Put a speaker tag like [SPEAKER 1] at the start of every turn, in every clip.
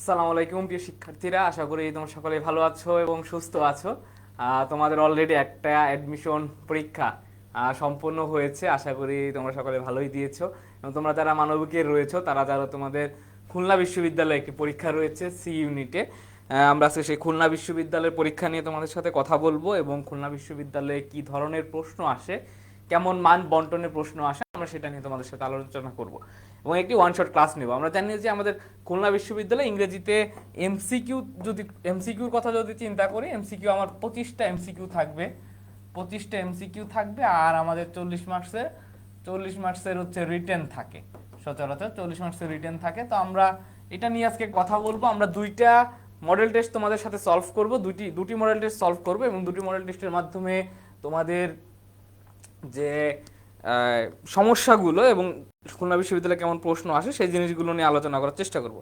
[SPEAKER 1] আসসালামু আলাইকুম প্রিয় শিক্ষার্থীরা, আশা করি তোমরা সকলে ভালো আছো এবং সুস্থ আছো। তোমাদের অলরেডি একটা অ্যাডমিশন পরীক্ষা সম্পন্ন হয়েছে। আশা করি তোমরা সকলে ভালোই দিয়েছো এবং তোমরা যারা মানবিকের রয়েছো তারা যারা তোমাদের খুলনা বিশ্ববিদ্যালয়ে একটি পরীক্ষা রয়েছে সি ইউনিটে। আমরা আজকে সেই খুলনা বিশ্ববিদ্যালয়ের পরীক্ষা নিয়ে তোমাদের সাথে কথা বলবো এবং খুলনা বিশ্ববিদ্যালয়ে কি ধরনের প্রশ্ন আসে, কেমন মান বন্টনের প্রশ্ন আসে, আমরা সেটা নিয়ে তোমাদের সাথে আলোচনা করব এবং একটি ওয়ান শট ক্লাস নেব। আমরা জানি যে আমাদের খুলনা বিশ্ববিদ্যালয়ে ইংরেজিতে এমসিকিউর কথা যদি চিন্তা করি, এমসিকিউ আমার 25টা এমসিকিউ থাকবে, 25টা এমসিকিউ থাকবে। আর আমাদের 40 মার্কসের হচ্ছে রিটেন থাকে, সচরাচর 40 মার্কসের রিটেন থাকে। তো আমরা এটা নিয়ে আজকে কথা বলবো। আমরা দুইটা মডেল টেস্ট তোমাদের সাথে সলভ করব, দুটি মডেল টেস্ট সলভ করব এবং দুটি মডেল টেস্টের মাধ্যমে তোমাদের যে সমস্যাগুলো এবং খুলনা বিশ্ববিদ্যালয়ে কেমন প্রশ্ন আসে সেই জিনিসগুলো নিয়ে আলোচনা করার চেষ্টা করব।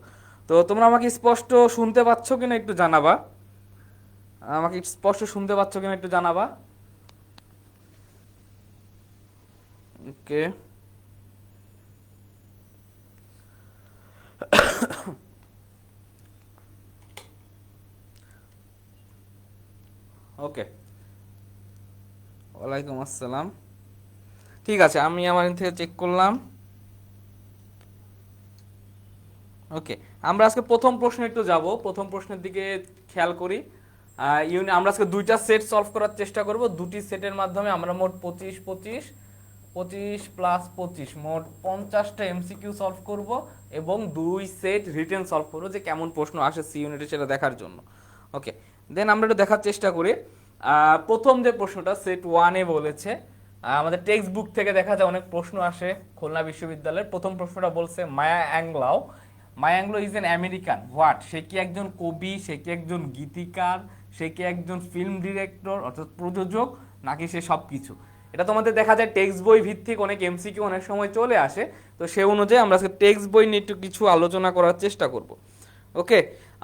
[SPEAKER 1] তো তোমরা আমাকে স্পষ্ট শুনতে পাচ্ছ কিনা একটু জানাবা, আমাকে স্পষ্ট শুনতে পাচ্ছ কিনা একটু জানাবা। ওকে, ওকে, ওয়ালাইকুম আসসালাম। ঠিক আছে, আমি আমার এখান থেকে চেক করলাম। ওকে, আমরা আজকে প্রথম প্রশ্নে একটু যাব, প্রথম প্রশ্নের দিকে খেয়াল করি। আমরা আজকে দুইটা সেট সলভ করার চেষ্টা করব। দুটি সেটের মাধ্যমে আমরা মোট 25 মোট 50টা এমসিকিউ সলভ করব এবং দুই সেট রিটেন সলভ করব, যে কেমন প্রশ্ন আসে সি ইউনিটে সেটা দেখার জন্য। ওকে, দেন আমরা একটু দেখার চেষ্টা করি। প্রথম যে প্রশ্নটা সেট ওয়ানে বলেছে, আমাদের টেক্সট বুক থেকে দেখা যায় অনেক প্রশ্ন আসে খুলনা বিশ্ববিদ্যালয়ের। প্রথম প্রশ্নটা বলছে Maya Angelou is an American what? সে কি একজন কবি, সে কি একজন গীতিকার, সে কি একজন ফিল্ম ডিরেক্টর অর্থাৎ প্রযোজক, নাকি সে সব কিছু? এটা তোমাদের দেখা যায় টেক্সট বই ভিত্তিক অনেক এমসিকিউ অনেক সময় চলে আসে। তো সে অনুযায়ী আমরা আজকে টেক্সট বই নিয়ে একটু কিছু আলোচনা করার চেষ্টা করব। ওকে,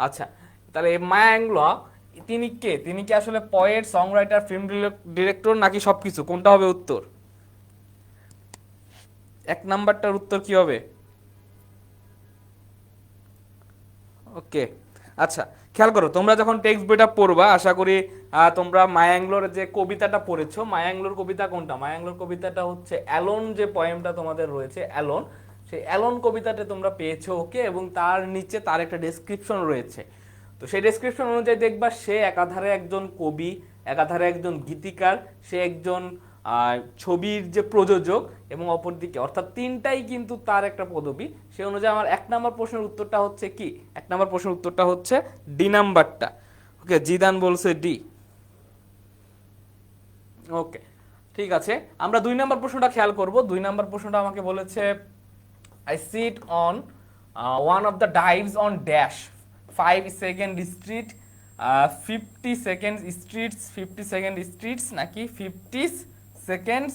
[SPEAKER 1] আচ্ছা, তাহলে মায়া অ্যাংলো তিনি কে? তিনি কি আসলে poet, song writer, film director, নাকি সব কিছু? কোনটা হবে উত্তর? এক নাম্বারটার উত্তর কি হবে? ওকে, আচ্ছা, খেয়াল করো, তোমরা যখন টেক্সট বইটা পড়বা আশা করি তোমরা মায়া অ্যাংলোর যে কবিতাটা পড়েছো। মায়া অ্যাংলোর কবিতা কোনটা? মায়া অ্যাংলোর কবিতাটা হচ্ছে অ্যালোন, যে পয়েমটা তোমাদের রয়েছে অ্যালোন, সেই অ্যালোন কবিতাটা তোমরা পেয়েছো। ওকে, এবং তার নিচে তার একটা ডেসক্রিপশন রয়েছে। তো সেই ডেসক্রিপশন অনুযায়ী দেখবা সে একাধারে একজন কবি, একাধারে একজন গীতিকার, সে একজন ছবির যে প্রযোজক, এবং অপরদিকে অর্থাৎ তিনটাই কিন্তু তার একটা পদবি। সে অনুযায়ী আমার এক নম্বর প্রশ্নের উত্তরটা হচ্ছে কি? এক নম্বর প্রশ্নের উত্তরটা হচ্ছে ডি নাম্বারটা। ওকে, জিদান বলছে ডি। ওকে, ঠিক আছে, আমরা দুই নম্বর প্রশ্নটা খেয়াল করব। দুই নম্বর প্রশ্নটা আমাকে বলেছে I sit on one of the dives on dash 5 second street, 50 second streets, 50 second streets, নাকি 50 সেকেন্ড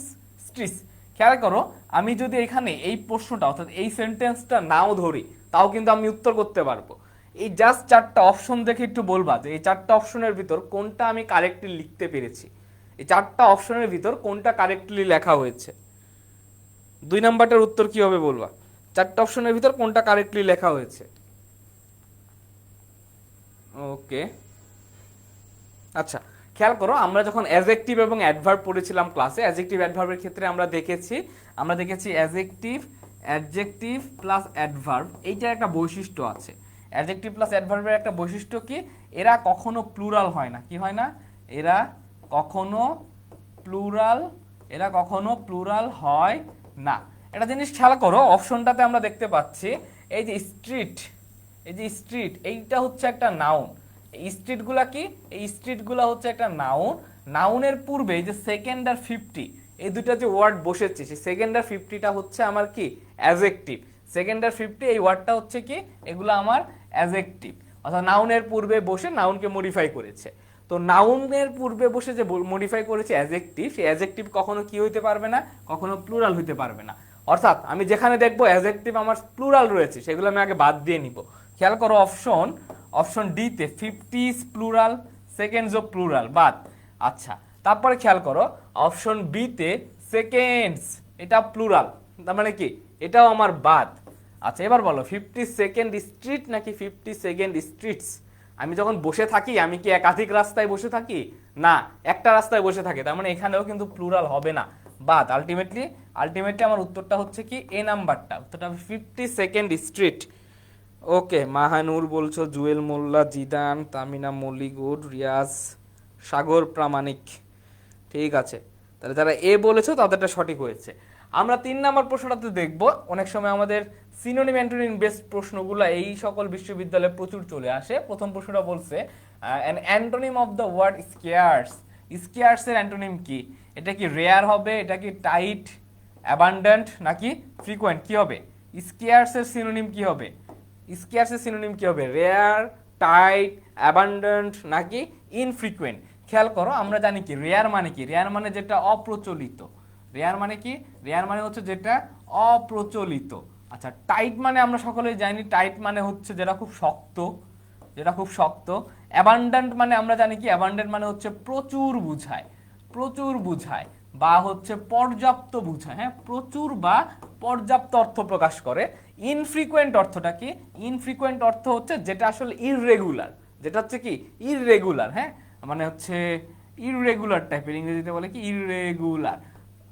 [SPEAKER 1] স্ট্রিটস? খেয়াল করো, আমি যদি এখানে এই প্রশ্নটা অর্থাৎ এই সেন্টেন্সটা নাও ধরি তাও কিন্তু আমি উত্তর করতে পারবো। এই জাস্ট চারটা অপশন দেখে একটু বলবা যে এই চারটা অপশনের ভিতর কোনটা আমি কারেক্টলি লিখতে পেরেছি। এই চারটা অপশনের ভিতর কোনটা কারেক্টলি লেখা হয়েছে? দুই নাম্বারটার উত্তর কি হবে বলবা? চারটা অপশনের ভিতর কোনটা কারেক্টলি লেখা হয়েছে? ওকে, আচ্ছা, খেয়াল করো, আমরা যখন অ্যাডজেক্টিভ এবং অ্যাডভার্ব পড়েছিলাম ক্লাসে, অ্যাডজেক্টিভ অ্যাডভার্বের ক্ষেত্রে আমরা দেখেছি অ্যাডজেক্টিভ প্লাস অ্যাডভার্ব, এইটার একটা বৈশিষ্ট্য আছে। অ্যাডজেক্টিভ প্লাস অ্যাডভার্বের একটা বৈশিষ্ট্য কি? এরা কখনো প্লুরাল হয় না। কি হয় না? এরা কখনো প্লুরাল এরা কখনো প্লুরাল হয় না। একটা জিনিস খেয়াল করো, অপশনটাতে আমরা দেখতে পাচ্ছি এই যে স্ট্রিট, এই যে স্ট্রিট, এইটা হচ্ছে একটা নাউন। এই স্ট্রিটগুলা কি? এই স্ট্রিটগুলা হচ্ছে একটা নাউন। নাউনের পূর্বে এই যে সেকেন্ড আর 50, এই দুটো যে ওয়ার্ড বসেছে, সেই সেকেন্ড আর 50টা হচ্ছে আমার কি? অ্যাডজেক্টিভ। সেকেন্ড আর 50 এই ওয়ার্ডটা হচ্ছে কি? এগুলো আমার অ্যাডজেক্টিভ, অর্থাৎ নাউনের পূর্বে বসে নাউনকে মডিফাই করেছে। তো নাউনের পূর্বে বসে যে মডিফাই করেছে অ্যাডজেক্টিভ, সেই অ্যাডজেক্টিভ কখনো কি হইতে পারবে না? কখনো প্লুরাল হইতে পারবে না। অর্থাৎ আমি যেখানে দেখবো অ্যাডজেক্টিভ আমার প্লুরাল রয়েছে সেগুলো আমি আগে বাদ দিয়ে নিব। খেয়াল করো, অপশন ডি তে 50 প্লুরাল, সেকেন্ডস ও প্লুরাল, বাদ। আচ্ছা, তারপরে খেয়াল করো অপশন বি তে সেকেন্ডস, এটা প্লুরাল, তার মানে কি? এটাও আমার বাদ। আচ্ছা এবার বলো 52nd স্ট্রিট নাকি 52nd স্ট্রিটস? আমি যখন বসে থাকি আমি কি একাধিক রাস্তায় বসে থাকি? না, একটা রাস্তায় বসে থাকি, তার মানে এখানেও কিন্তু প্লুরাল হবে না, বাদ। আলটিমেটলি আমার উত্তরটা হচ্ছে কি এ নাম্বারটা, উত্তরটা হবে 52nd স্ট্রিট। ওকে, মাহানুর বলছো, জুয়েল মোল্লা, জিদান, তামিনা মল্লিগুড, রিয়াজ, সাগর প্রামাণিক। ঠিক আছে, তাহলে যারা এ বলেছো তাদেরটা সঠিক হয়েছে। আমরা 3 নাম্বার প্রশ্নটাতে দেখব, অনেক সময় আমাদের সিনোনিম অ্যান্টোনিম বেসড প্রশ্নগুলো এই সকল বিশ্ববিদ্যালয়ে প্রচুর চলে আসে। প্রথম প্রশ্নটা বলছে an antonym of the word scarce. Scarce এর অ্যান্টোনিম কি? এটা কি রেয়ার হবে, এটা কি টাইট, অ্যাবান্ডেন্ট নাকি ফ্রিকোয়েন্ট? কি হবে? স্কেয়ার্স এর সিনোনিম কি হবে? স্কেয়ার্স এর সিনোনিম কি হবে? রেয়ার, টাইট, অ্যাবান্ডেন্ট নাকি ইনফ্রিকুয়েন্ট? খেয়াল করো, আমরা জানি কি রেয়ার মানে কি? রেয়ার মানে যেটা অপ্রচলিত। রেয়ার মানে কি? রেয়ার মানে হচ্ছে যেটা অপ্রচলিত। আচ্ছা, টাইট মানে আমরা সকলেই জানি, টাইট মানে হচ্ছে যেটা খুব শক্ত, যেটা খুব শক্ত। অ্যাবান্ডেন্ট মানে আমরা জানি কি? অ্যাবান্ডেন্ট মানে হচ্ছে প্রচুর বুঝায়, প্রচুর বুঝায় বা হচ্ছে পর্যাপ্ত বুঝায়, হ্যাঁ, প্রচুর বা পর্যাপ্ত অর্থ প্রকাশ করে। ইনফ্রিকুয়েন্ট অর্থটা কি? ইনফ্রিকুয়েন্ট অর্থ হচ্ছে যেটা আসলে ইররেগুলার, যেটা হচ্ছে কি ইররেগুলার, হ্যাঁ, মানে হচ্ছে ইররেগুলার টাইপের, ইংরেজিতে বলে কি ইররেগুলার।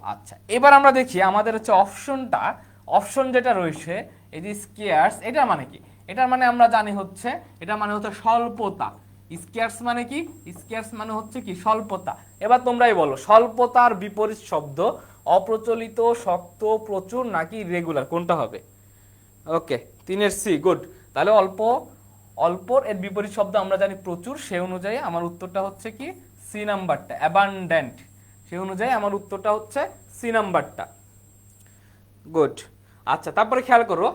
[SPEAKER 1] আচ্ছা, এবার আমরা দেখি আমাদের হচ্ছে অপশনটা, অপশন যেটা রয়েছে এই যে স্কেয়ার্স, এটা মানে কি? এটার মানে আমরা জানি হচ্ছে, এটা মানে হচ্ছে স্বল্পতা। স্কেয়ার্স মানে কি? স্কেয়ার্স মানে হচ্ছে কি স্বল্পতা। এবার তোমরাই বলো, স্বল্পতার বিপরীত শব্দ অপ্রচলিত, শক্ত, প্রচুর নাকি রেগুলার, কোনটা হবে? ওকে, 3-এর সি, গুড। তাহলে অল্প, অল্পর এর বিপরীত শব্দ আমরা জানি প্রচুর, সে অনুযায়ী আমার উত্তরটা হচ্ছে কি সি নাম্বারটা, অ্যাবান্ডেন্ট। সে অনুযায়ী আমার উত্তরটা হচ্ছে সি নাম্বারটা, গুড। আচ্ছা, তারপরে খেয়াল করো,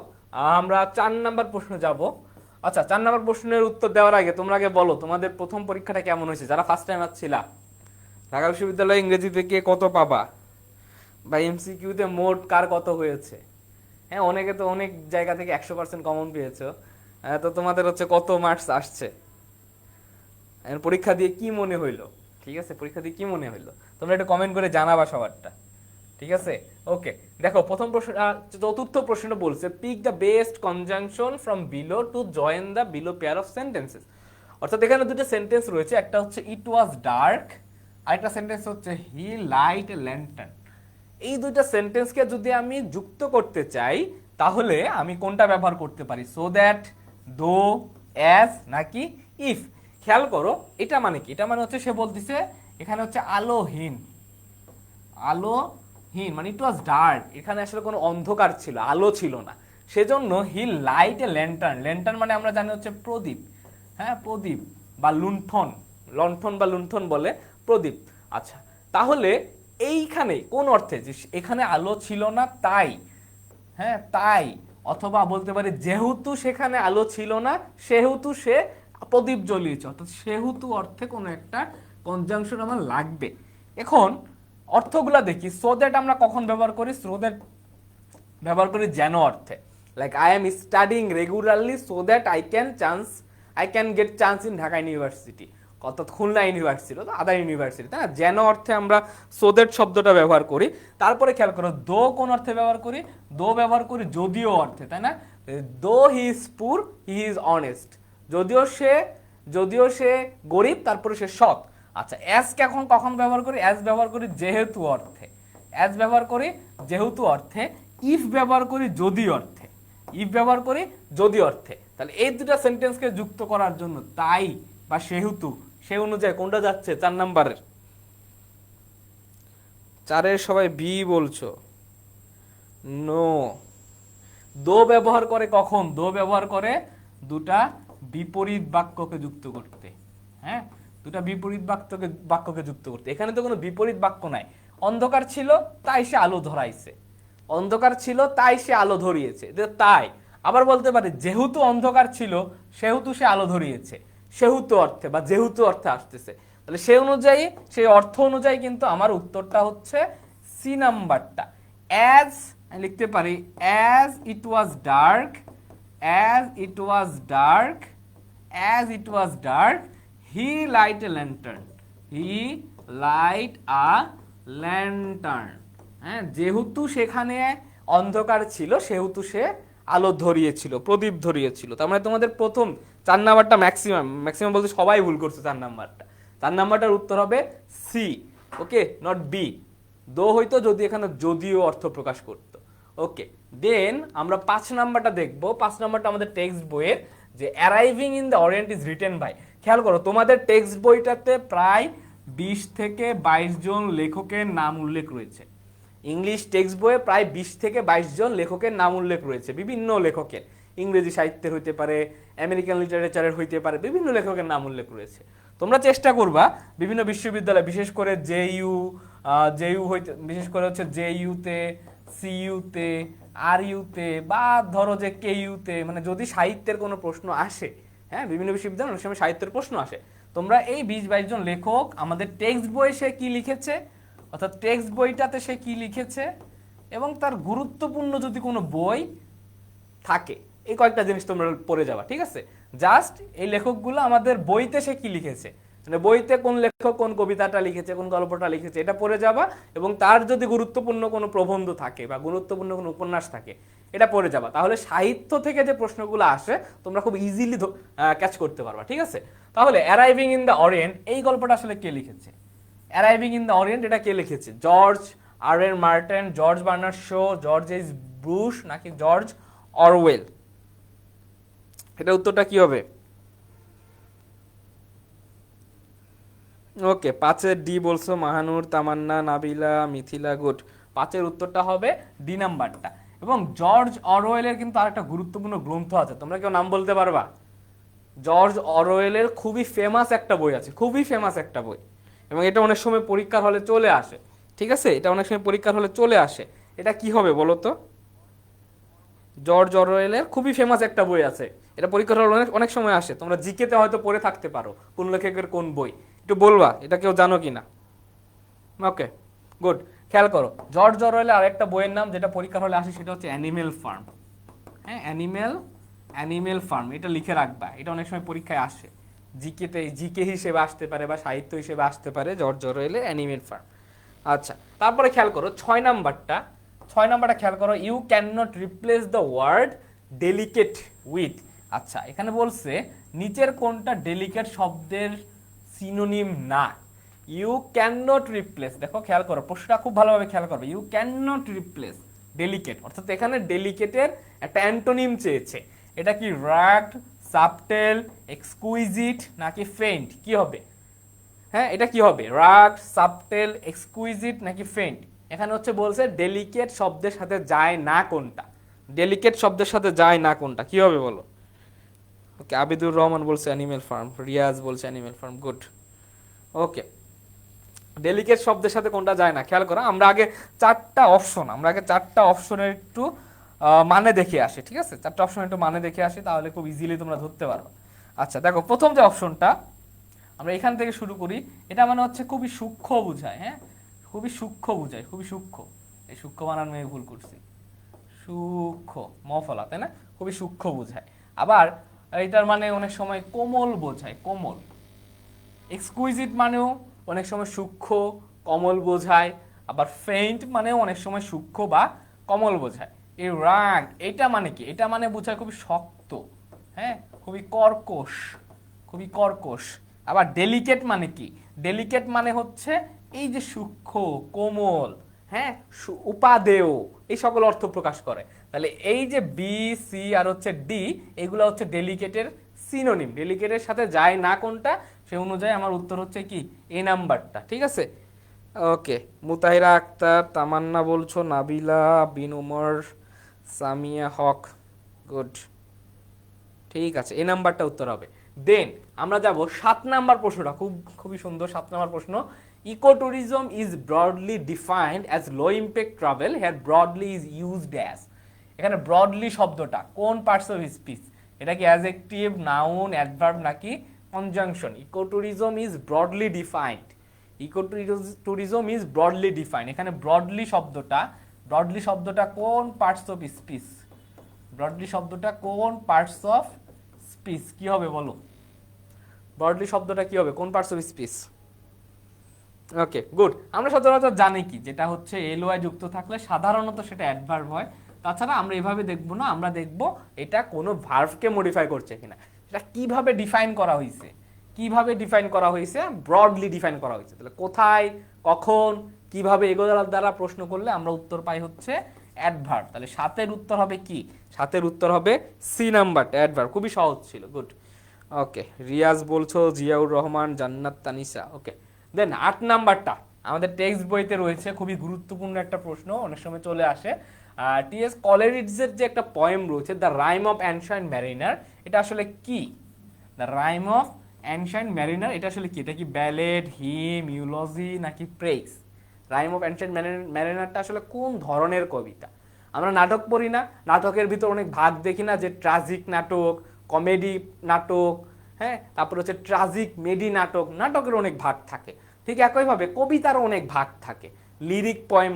[SPEAKER 1] আমরা 4 নাম্বার প্রশ্ন যাব। আচ্ছা, 4 নাম্বার প্রশ্নের উত্তর দেওয়ার আগে তোমরা আগে বলো তোমাদের প্রথম পরীক্ষাটা কেমন হয়েছে, যারা ফার্স্ট টাইম আসছিলা। ঢাকা বিশ্ববিদ্যালয়ে ইংরেজিতে কে কত পাবা, বা এমসিকিউতে মোট কার কত হয়েছে? হ্যাঁ, অনেকে তো অনেক জায়গা থেকে 100% কমন পেয়েছো। তো তোমাদের হচ্ছে কত মার্কস আসছে? পরীক্ষা দিয়ে কি মনে হইলো? ঠিক আছে, পরীক্ষা দিয়ে কি মনে হইলো তোমরা একটু কমেন্ট করে জানাবা সবারটা, ঠিক আছে? ওকে, দেখো প্রথম প্রশ্ন, চতুর্থ প্রশ্নটা বলছে pick the best conjunction from below to join the below pair of sentences. অর্থাৎ এখানে দুটো সেন্টেন্স রয়েছে, একটা হচ্ছে ইট ওয়াজ ডার্ক, আরেকটা সেন্টেন্স হচ্ছে হি লাইট এ ল্যান্টার্ন। এই দুইটা সেন্টেন্সকে যদি আমি যুক্ত করতে চাই তাহলে আমি কোনটা ব্যবহার করতে পারি? সো দ্যাট, দো, অ্যাজ নাকি ইফ? খেয়াল করো, এটা মানে কি? এটা মানে হচ্ছে সে বলতেছে এখানে হচ্ছে আলোহীন, আলোহীন মানে ইট ওয়াজ ডার্ক, এখানে আসলে কোনো অন্ধকার ছিল, আলো ছিল না, সেজন্য হি লাইট এ ল্যান্টার্ন। ল্যান্টার্ন মানে আমরা জানি হচ্ছে প্রদীপ, হ্যাঁ, প্রদীপ বা লুণ্ঠন, লণ্ঠন বা লুণ্ঠন বলে প্রদীপ। আচ্ছা, তাহলে এইখানে কোন অর্থে? যে এখানে আলো ছিল না তাই, হ্যাঁ, তাই, অথবা বলতে পারি যেহেতু সেখানে আলো ছিল না সেহেতু সে প্রদীপ জ্বলিয়েছে, অর্থাৎ সেহেতু অর্থে কোনো একটা কনজাংশন আমার লাগবে। এখন অর্থগুলা দেখি। সো দ্যাট আমরা কখন ব্যবহার করি? সো দ্যাট ব্যবহার করি যেন অর্থে, like I am studying regularly so that I can get chance in Dhaka university, অর্থাৎ খুলনা ইউনিভার্সিটি, তো আদার ইউনিভার্সিটি, তাই না? যেন অর্থে আমরা সো দ্যাট শব্দটা ব্যবহার করি। তারপরে খেয়াল করো, দো কোন অর্থে ব্যবহার করি? দো ব্যবহার করি যদিও অর্থে, তাই না? দো হি ইজ পুর হি ইজ অনেস্ট, যদিও সে গরিব তারপরে সে সৎ। আচ্ছা, অ্যাজ কখন ব্যবহার করি? অ্যাজ ব্যবহার করি যেহেতু অর্থে, অ্যাজ ব্যবহার করি যেহেতু অর্থে। ইফ ব্যবহার করি যদি অর্থে, ইফ ব্যবহার করি যদি অর্থে। তাহলে এই দুটা সেন্টেন্সকে যুক্ত করার জন্য তাই বা সেহেতু, সে অনুযায়ী কোনটা যাচ্ছে? 4 নাম্বারের। 4-এর সবাই বি বলছো, নো। দো ব্যবহার করে কখন? দো ব্যবহার করে দুটা বিপরীত বাক্যকে যুক্ত করতে, হ্যাঁ, দুটা বিপরীত বাক্যকে যুক্ত করতে। এখানে তো কোনো বিপরীত বাক্য নাই। অন্ধকার ছিল তাই সে আলো ধরাইছে, অন্ধকার ছিল তাই সে আলো ধরিয়েছে, তাই। আবার বলতে পারে যেহেতু অন্ধকার ছিল সেহেতু সে আলো ধরিয়েছে, সেহেতু অর্থে বা যেহেতু অর্থে আসতেছে। তাহলে সে অনুযায়ী, সেই অর্থ অনুযায়ী কিন্তু আমার উত্তরটা হচ্ছে সি নাম্বারটা। অ্যাজ লিখতে পারি, as it was dark, as it was dark, as it was dark, he light A lantern, he light a lantern. হ্যাঁ, যেহেতু সেখানে অন্ধকার ছিল সেহেতু সে আলো ধরিয়েছিল, প্রদীপ ধরিয়েছিল। তার মানে তোমাদের প্রথম 4 নাম্বারটা ম্যাক্সিমাম বলতে সবাই ভুল করছে। 4 নাম্বারটা, 4 নাম্বারটার উত্তর হবে সি। Okay, not be. দো হইতো যদি এখানে যদিও অর্থ প্রকাশ করতো। ওকে, দেন আমরা 5 নাম্বারটা দেখবো। 5 নাম্বারটা আমাদের টেক্সট বইয়ের, যে arriving in the Orient is written by. খেয়াল করো তোমাদের টেক্সট বইটাতে প্রায় 20 থেকে 22 জন লেখকের নাম উল্লেখ রয়েছে। ইংলিশ টেক্সট বইয়ে প্রায় 20 থেকে 22 জন লেখকের নাম উল্লেখ রয়েছে, বিভিন্ন লেখকের। ইংরেজি সাহিত্যের হইতে পারে, আমেরিকান লিটারেচারের হইতে পারে, বিভিন্ন লেখকের নাম উল্লেখ রয়েছে। তোমরা চেষ্টা করবা বিভিন্ন বিশ্ববিদ্যালয়, বিশেষ করে জেইউ হইতে, বিশেষ করে হচ্ছে জেইউতে, সিইউতে, আরইউতে, বা ধরো যে কেইউতে, মানে যদি সাহিত্যের কোনো প্রশ্ন আসে, হ্যাঁ বিভিন্ন বিশ্ববিদ্যালয়ে অনেক সময় সাহিত্যের প্রশ্ন আসে, তোমরা এই 20-22 জন লেখক আমাদের টেক্সট বইয়ে সে কি লিখেছে, অর্থাৎ টেক্সট বইটাতে সে কি লিখেছে, এবং তার গুরুত্বপূর্ণ যদি কোনো বই থাকে, এই কয়েকটা জিনিস তোমরা পড়ে যাবা। ঠিক আছে, জাস্ট এই লেখকগুলো আমাদের বইতে সে কি লিখেছে, মানে বইতে কোন লেখক কোন কবিতাটা লিখেছে, কোন গল্পটা লিখেছে, এটা পড়ে যাবা। এবং তার যদি গুরুত্বপূর্ণ কোনো প্রবন্ধ থাকে বা গুরুত্বপূর্ণ কোনো উপন্যাস থাকে, এটা পড়ে যাবা। তাহলে সাহিত্য থেকে যে প্রশ্নগুলো আসে তোমরা খুব ইজিলি ক্যাচ করতে পারবা। ঠিক আছে, তাহলে অ্যারাইভিং ইন দ্য অরিয়েন্ট, এই গল্পটা আসলে কে লিখেছে? অ্যারাইভিং ইন দ্য অরিয়েন্ট এটা কে লিখেছে? George R Martin, George Bernard Shaw, George H Brush, নাকি জর্জ অরওয়েল? এটা উত্তরটা কি হবে? ওকে, 5-এর ডি বলছো মাহানুর, তামান্না, নাবিলা, মিথিলা। গুড, 5-এর উত্তরটা হবে ডি নাম্বারটা। এবং জর্জ অরওয়েলের কিন্তু আরেকটা গুরুত্বপূর্ণ গ্রন্থ আছে, তোমরা কেউ নাম বলতে পারবা? জর্জ অরওয়েলের খুবই ফেমাস একটা বই আছে, খুবই ফেমাস একটা বই, এবং এটা অনেক সময় পরীক্ষার হলে চলে আসে। ঠিক আছে, এটা অনেক সময় পরীক্ষার হলে চলে আসে। এটা কি হবে বলো তো? জর্জ অরওয়েলের খুবই ফেমাস একটা বই আছে, এটা পরীক্ষার হলে অনেক অনেক সময় আসে। তোমরা জিকেতে হয়তো পড়ে থাকতে পারো কোন লেখকের কোন বই, একটু বলবা এটা কেউ জানো কিনা? ওকে, গুড। খেয়াল করো, জর্জ অরওয়েলের আরেকটা বইয়ের নাম যেটা পরীক্ষার হলে আসে সেটা হচ্ছে অ্যানিমেল ফার্ম। হ্যাঁ, অ্যানিমেল ফার্ম, এটা লিখে রাখবা, এটা অনেক সময় পরীক্ষায় আসে। জিকে হিসেবে আসতে পারে বা সাহিত্য হিসেবে আসতে পারে, জর্জ অরওয়েলের অ্যানিমেল ফার্ম। আচ্ছা, তারপরে খেয়াল করো 6 নাম্বারটা। 6 নাম্বারটা খেয়াল করো, you can not replace the word delicate with. আচ্ছা, এখানে বলছে নিচের কোনটা ডেলিকেট শব্দের সিনোনিম না? ইউ ক্যান নট রিপ্লেস, দেখো খেয়াল করো প্রশ্নটা খুব ভালোভাবে খেয়াল করবে। You can not replace delicate, অর্থাৎ এখানে ডেলিকেটের একটা অ্যান্টোনিম চেয়েছে। এটা কি রাগড, সাবটেল, এক্সকুইজিট, নাকি ফেইন্ট? কি হবে? হ্যাঁ, এটা কি হবে? রাগড, সাবটেল, এক্সকুইজিট, নাকি ফেইন্ট? এখানে হচ্ছে বলছে ডেলিকেট শব্দের সাথে যায় না কোনটা, ডেলিকেট শব্দের সাথে যায় না কোনটা, কি হবে বলো? ওকে, আবিদুর রহমান বলছে অ্যানিমেল ফার্ম, রিয়াজ বলছে অ্যানিমেল ফার্ম। গুড। ওকে, ডেলিকেট শব্দের সাথে কোনটা যায় না? খেয়াল করো, আমরা আগে চারটা অপশনের একটু মানে দেখে আসি। ঠিক আছে, চারটা অপশন একটু মানে দেখে আসি, তাহলে খুব ইজিলি তোমরা ধরতে পারো। আচ্ছা দেখো, প্রথম যে অপশনটা, আমরা এখান থেকে শুরু করি। এটা মানে হচ্ছে খুবই সূক্ষ্ম বোঝায়। হ্যাঁ, খুবই সূক্ষ্ম বোঝায়, খুবই সূক্ষ্ম। এই সূক্ষ্ম বানান আমি ভুল করছি, সূক্ষ্ম মফলা, তাই না? খুবই সূক্ষ্ম বোঝায়। আবার এটার মানে অনেক সময় কোমল বোঝায়, কোমল। এক্সকুইজিট মানেও অনেক সময় সূক্ষ্ম, কমল বোঝায়। আবার ফেইন্ট মানেও অনেক সময় সূক্ষ্ম বা কমল বোঝায়। এই রাগ, এটা মানে কি? এটা মানে বোঝায় খুবই শক্ত, হ্যাঁ, খুবই কর্কশ, খুবই কর্কশ। আবার ডেলিকেট মানে কি? ডেলিকেট মানে হচ্ছে এই যে সূক্ষ্ম, কোমল, হ্যাঁ, উপাদেয়, এই সকল অর্থ প্রকাশ করে। তাহলে এই যে বি, সি আর হচ্ছে ডি, এগুলো হচ্ছে ডেলিকেটের সিনোনিম। ডেলিকেটের সাথে যায় না কোনটা, সে অনুযায়ী আমার উত্তর হচ্ছে কি এ নাম্বারটা। ঠিক আছে, ওকে। মুতাহিরা আক্তার, তামান্না বলছো, নাবিলা, বিন উমর, সামিয়া হক। গুড, ঠিক আছে, এ নাম্বারটা উত্তর হবে। দেন আমরা যাব 7 নাম্বার প্রশ্নটা, খুবই সুন্দর 7 নাম্বার প্রশ্ন। Eco tourism is broadly defined as low impact travel, here broadly is used as. এখানে ব্রডলি শব্দটা কোন পার্টস অফ স্পিচ? এটা কি অ্যাডজেক্টিভ, নাউন, অ্যাডভার্ব, নাকি conjunction? Eco tourism is broadly defined, eco tourism is broadly defined. এখানে broadly শব্দটা কোন parts of speech? Broadly শব্দটা কোন পার্টস অফ স্পিচ? কি হবে বলো? ব্রডলি শব্দটা কি হবে, কোন parts of speech? Okay, good. আমরা সচরাচর জানি কি, যেটা হচ্ছে এলওয়াই যুক্ত থাকলে সাধারণত সেটা অ্যাডভার্ব হয়। তাছাড়া আমরা এভাবে দেখব না, আমরা দেখব এটা কোনো ভার্বকে মডিফাই করছে কিনা, এটা কিভাবে ডিফাইন করা হয়েছে, কিভাবে ডিফাইন করা হয়েছে, ব্রডলি ডিফাইন করা হয়েছে। তাহলে কোথায়, কখন, কিভাবে, এগুলোর দ্বারা প্রশ্ন করলে আমরা উত্তর পাই হচ্ছে অ্যাডভার্ব। তাহলে 7 উত্তর হবে কি? 7 উত্তর হবে সি নাম্বারটা, অ্যাডভার্ব। খুবই সহজ ছিল, গুড। ওকে, রিয়াজ বলছো, জিয়াউর রহমান, জান্নাত তানিসা। ওকে, দেন 8 নাম্বারটা আমাদের টেক্সট বইতে রয়েছে, খুবই গুরুত্বপূর্ণ একটা প্রশ্ন, অনেক সময় চলে আসে। টি.এস. কলেরিডজের যে একটা পোয়েম রয়েছে, the rime of ancient mariner, এটা আসলে কি? The rime of ancient mariner, এটা আসলে কি? এটা কি ব্যালেড, হিম, ইউলজি নাকি প্রেইজ? রাইম অফ অ্যানশিয়েন্ট ম্যারিনারটা আসলে কোন ধরনের কবিতা? আমরা নাটক পড়ি না, নাটকের ভিতর অনেক ভাগ দেখি না, যে ট্রাজিক নাটক, কমেডি নাটক, হ্যাঁ, তারপর হচ্ছে ট্রাজিক মেডি নাটক, নাটকের অনেক ভাগ থাকে। ঠিক একইভাবে কবিতারও অনেক ভাগ থাকে। লিরিক পয়েম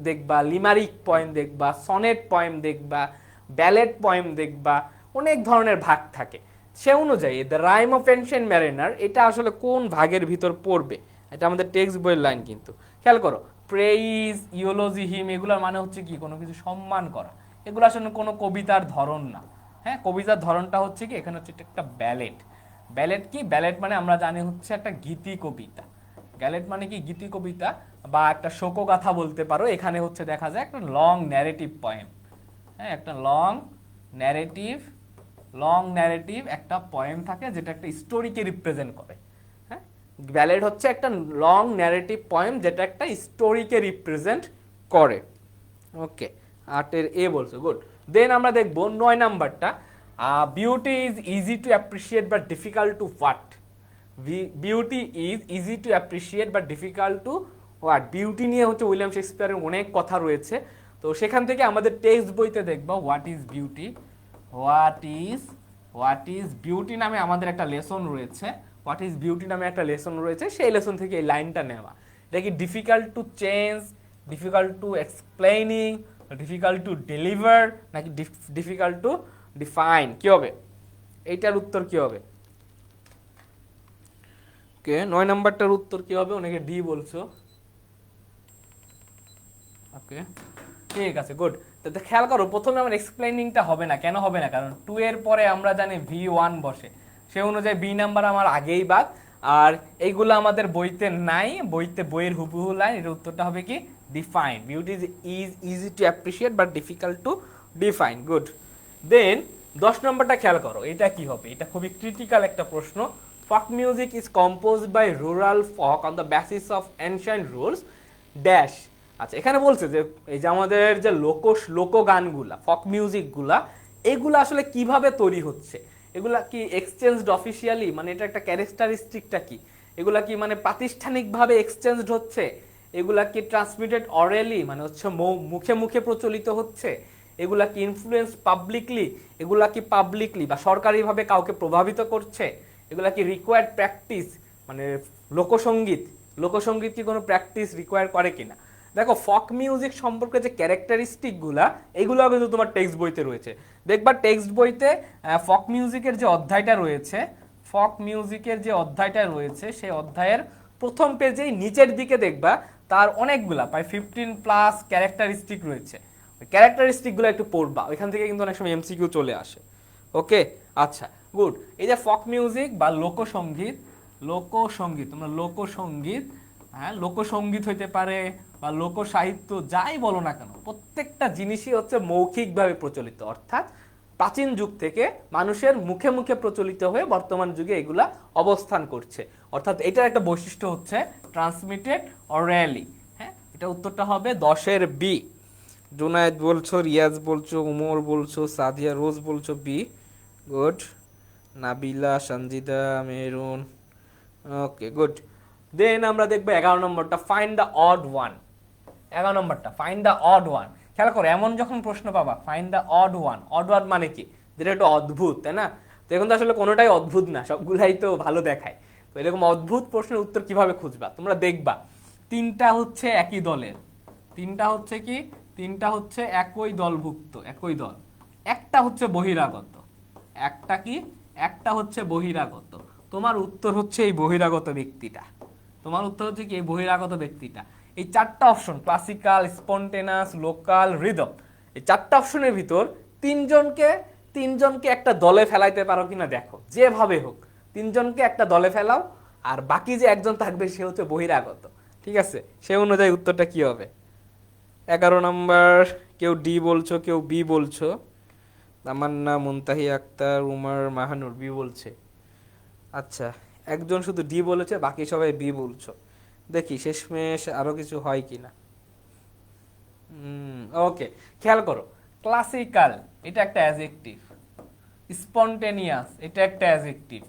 [SPEAKER 1] দেখবা, লিমারিক পয়েম দেখবা, সনেট পয়েম দেখবা, ব্যালেড পয়েম দেখবা, অনেক ধরনের ভাগ থাকে। সে অনুযায়ী the rime of ancient mariner এটা আসলে কোন ভাগের ভিতর পড়বে? এটা আমাদের টেক্সট বইয়ের লাইন কিন্তু, খেয়াল করো। প্রেইজ, ইউলজি, হিম, এগুলোর মানে হচ্ছে কি? কোনো কিছু সম্মান করা। এগুলো আসলে কোনো কবিতার ধরন না। হ্যাঁ, কবিতার ধরনটা হচ্ছে কি? এখানে হচ্ছে একটা ব্যালেড। ব্যালেড কি? ব্যালেড মানে আমরা জানি হচ্ছে একটা গীতি কবিতা। গ্যালেট মানে কি? গীতি কবিতা বা একটা শোকগাথা বলতে পারো। এখানে হচ্ছে দেখা যায় একটা লং ন্যারেটিভ পয়েম। হ্যাঁ, একটা লং ন্যারেটিভ একটা পয়েম থাকে, যেটা একটা স্টোরিকে রিপ্রেজেন্ট করে। হ্যাঁ, ব্যালেড হচ্ছে একটা লং ন্যারেটিভ পয়েম যেটা একটা স্টোরিকে রিপ্রেজেন্ট করে। ওকে, 8-এর এ বলছো, গুড। দেন আমরা দেখবো 9 নাম্বারটা, beauty is easy to appreciate but difficult two what? Beauty is easy to appreciate but difficult two what? Beauty নিয়ে হচ্ছে উইলিয়াম শেক্সপিয়ারের অনেক কথা রয়েছে, তো সেখান থেকে আমাদের টেক্সট বইতে দেখবো what is beauty. What is beauty নামে আমাদের একটা লেসন রয়েছে। হোয়াট ইজ বিউটি নামে একটা লেসন রয়েছে, সেই লেসন থেকে এই লাইনটা নেওয়া। এটা কি difficult to change, difficult to explaining, difficult to deliver, নাকি ডিফিকাল্ট টু ডিফাইন? কি হবে এইটার উত্তর? কি হবে? ওকে, 9 নাম্বারটার উত্তর কি হবে? অনেকে ডি বলছো। ওকে, ঠিক আছে, গুড। তো খেয়াল করো, প্রথমে আমার এক্সপ্লেইনিংটা হবে না। কেন হবে না? কারণ 2 এর পরে আমরা জানি V1 বসে, সে অনুযায়ী বি নাম্বার আমার আগেই বাদ। আর এইগুলো আমাদের বইতে নাই, বইয়ের হুবহু লাইন। এর উত্তরটা হবে কি? Define. Beauty is easy to appreciate but difficult to define, good. Then 10 নম্বরটা খেয়াল করো, এটা কি হবে? এটা খুবই ক্রিটিক্যাল একটা প্রশ্ন। Folk music is composed by rural folk on the basis of ancient rules dash. আচ্ছা, এখানে বলছে যে এই যে আমাদের যে লোকগানগুলা, ফক মিউজিকগুলা, এগুলা আসলে কিভাবে তৈরি হচ্ছে? এগুলা কি এক্সচেঞ্জড অফিসিয়ালি, মানে এটা একটা ক্যারেক্টারিস্টিকটা কি? এগুলা কি মানে প্রাতিষ্ঠানিকভাবে এক্সচেঞ্জড হচ্ছে? এগুলা কি ট্রান্সমিটেড অরেলি, মানে হচ্ছে মুখে মুখে প্রচলিত হচ্ছে? এগুলা কি ইনফ্লুয়েন্স পাবলিকলি? এগুলা কি পাবলিকলি বা সরকারিভাবে কাউকে প্রভাবিত করছে? এগুলা কি রিকোয়ার্ড প্র্যাকটিস, মানে লোকসঙ্গীত কি কোনো প্র্যাকটিস রিকোয়ার করে কিনা? দেখো, ফক মিউজিক সম্পর্কে যে ক্যারেক্টারিস্টিকগুলা, এগুলো কিন্তু তোমার টেক্সট বইতে রয়েছে। দেখবা টেক্সট বইতে ফক মিউজিকের যে অধ্যায়টা রয়েছে, সেই অধ্যায়ের প্রথম পেজেই নিচের দিকে দেখবা তার অনেকগুলা, প্রায় 15+ ক্যারেক্টারিস্টিক রয়েছে। ওই ক্যারেক্টারিস্টিকগুলো একটু পড়বা, ওইখান থেকে কিন্তু অনেক সময় এমসিকিউ চলে আসে। ওকে, আচ্ছা, গুড। এই যে ফক মিউজিক বা লোকসঙ্গীত, তোমরা লোকসঙ্গীত, হ্যাঁ, লোকসঙ্গীত হইতে পারে বা লোক সাহিত্য, যাই বলো না কেন, প্রত্যেকটা জিনিসই হচ্ছে মৌখিকভাবে প্রচলিত। অর্থাৎ প্রাচীন যুগ থেকে মানুষের মুখে মুখে প্রচলিত হয়ে বর্তমান যুগে এগুলা অবস্থান করছে। অর্থাৎ এটার একটা বৈশিষ্ট্য হচ্ছে ট্রান্সমিটেড অরেলি। হ্যাঁ, এটা উত্তরটা হবে 10-এর বি। জুনায়েদ বলছো, রিয়াজ বলছো, উমর বলছো, সাদিয়া রোজ বলছো বি, গুড। নাবিলা, সঞ্জিদা, মেহরুন, ওকে, গুড। দেন আমরা দেখবো 11 নম্বরটা, ফাইন্ড দ্য অড ওয়ান। 11 নম্বরটা, ফাইন্ড দ্য অড ওয়ান। খেয়াল করো, এমন যখন প্রশ্ন পাবা, find the odd one. Odd one মানে কি? যেটা একটু অদ্ভুত, তাই না? তো এখন তো আসলে কোনোটাই অদ্ভুত না, সবগুলাই তো ভালো দেখায়। তো এরকম অদ্ভুত প্রশ্নের উত্তর কিভাবে খুঁজবা? তোমরা দেখবা 3টা হচ্ছে একই দলের, 3টা হচ্ছে কি? 3টা হচ্ছে একই দলভুক্ত, একই দল। একটা হচ্ছে বহিরাগত, একটা হচ্ছে বহিরাগত। তোমার উত্তর হচ্ছে এই বহিরাগত ব্যক্তিটা। এই 4টা অপশন, ক্লাসিক্যাল, স্পন্টেনাস, লোকাল, রিদম, এই 4টা অপশনের ভিতর তিনজনকে তিনজনকে একটা দলে ফেলাইতে পারো কিনা দেখো, যেভাবে হোক তিনজনকে একটা দলে ফেলাও, আর বাকি যে একজন থাকবে সে হচ্ছে বহিরাগত। ঠিক আছে, সে অনুযায়ী উত্তরটা কি হবে? 11 নম্বর, কেউ ডি বলছো, কেউ বি বলছো। তামান্না, মুনতাহি আক্তার, উমর, মাহানুর বি বলছে। আচ্ছা, একজন শুধু ডি বলেছে, বাকি সবাই বি বলছো। দেখি শেষমেশ আরো কিছু হয় কিনা। ওকে, খেয়াল করো, ক্লাসিক্যাল এটা একটা অ্যাডজেক্টিভ, স্পন্টেনিয়াস এটা একটা অ্যাডজেক্টিভ,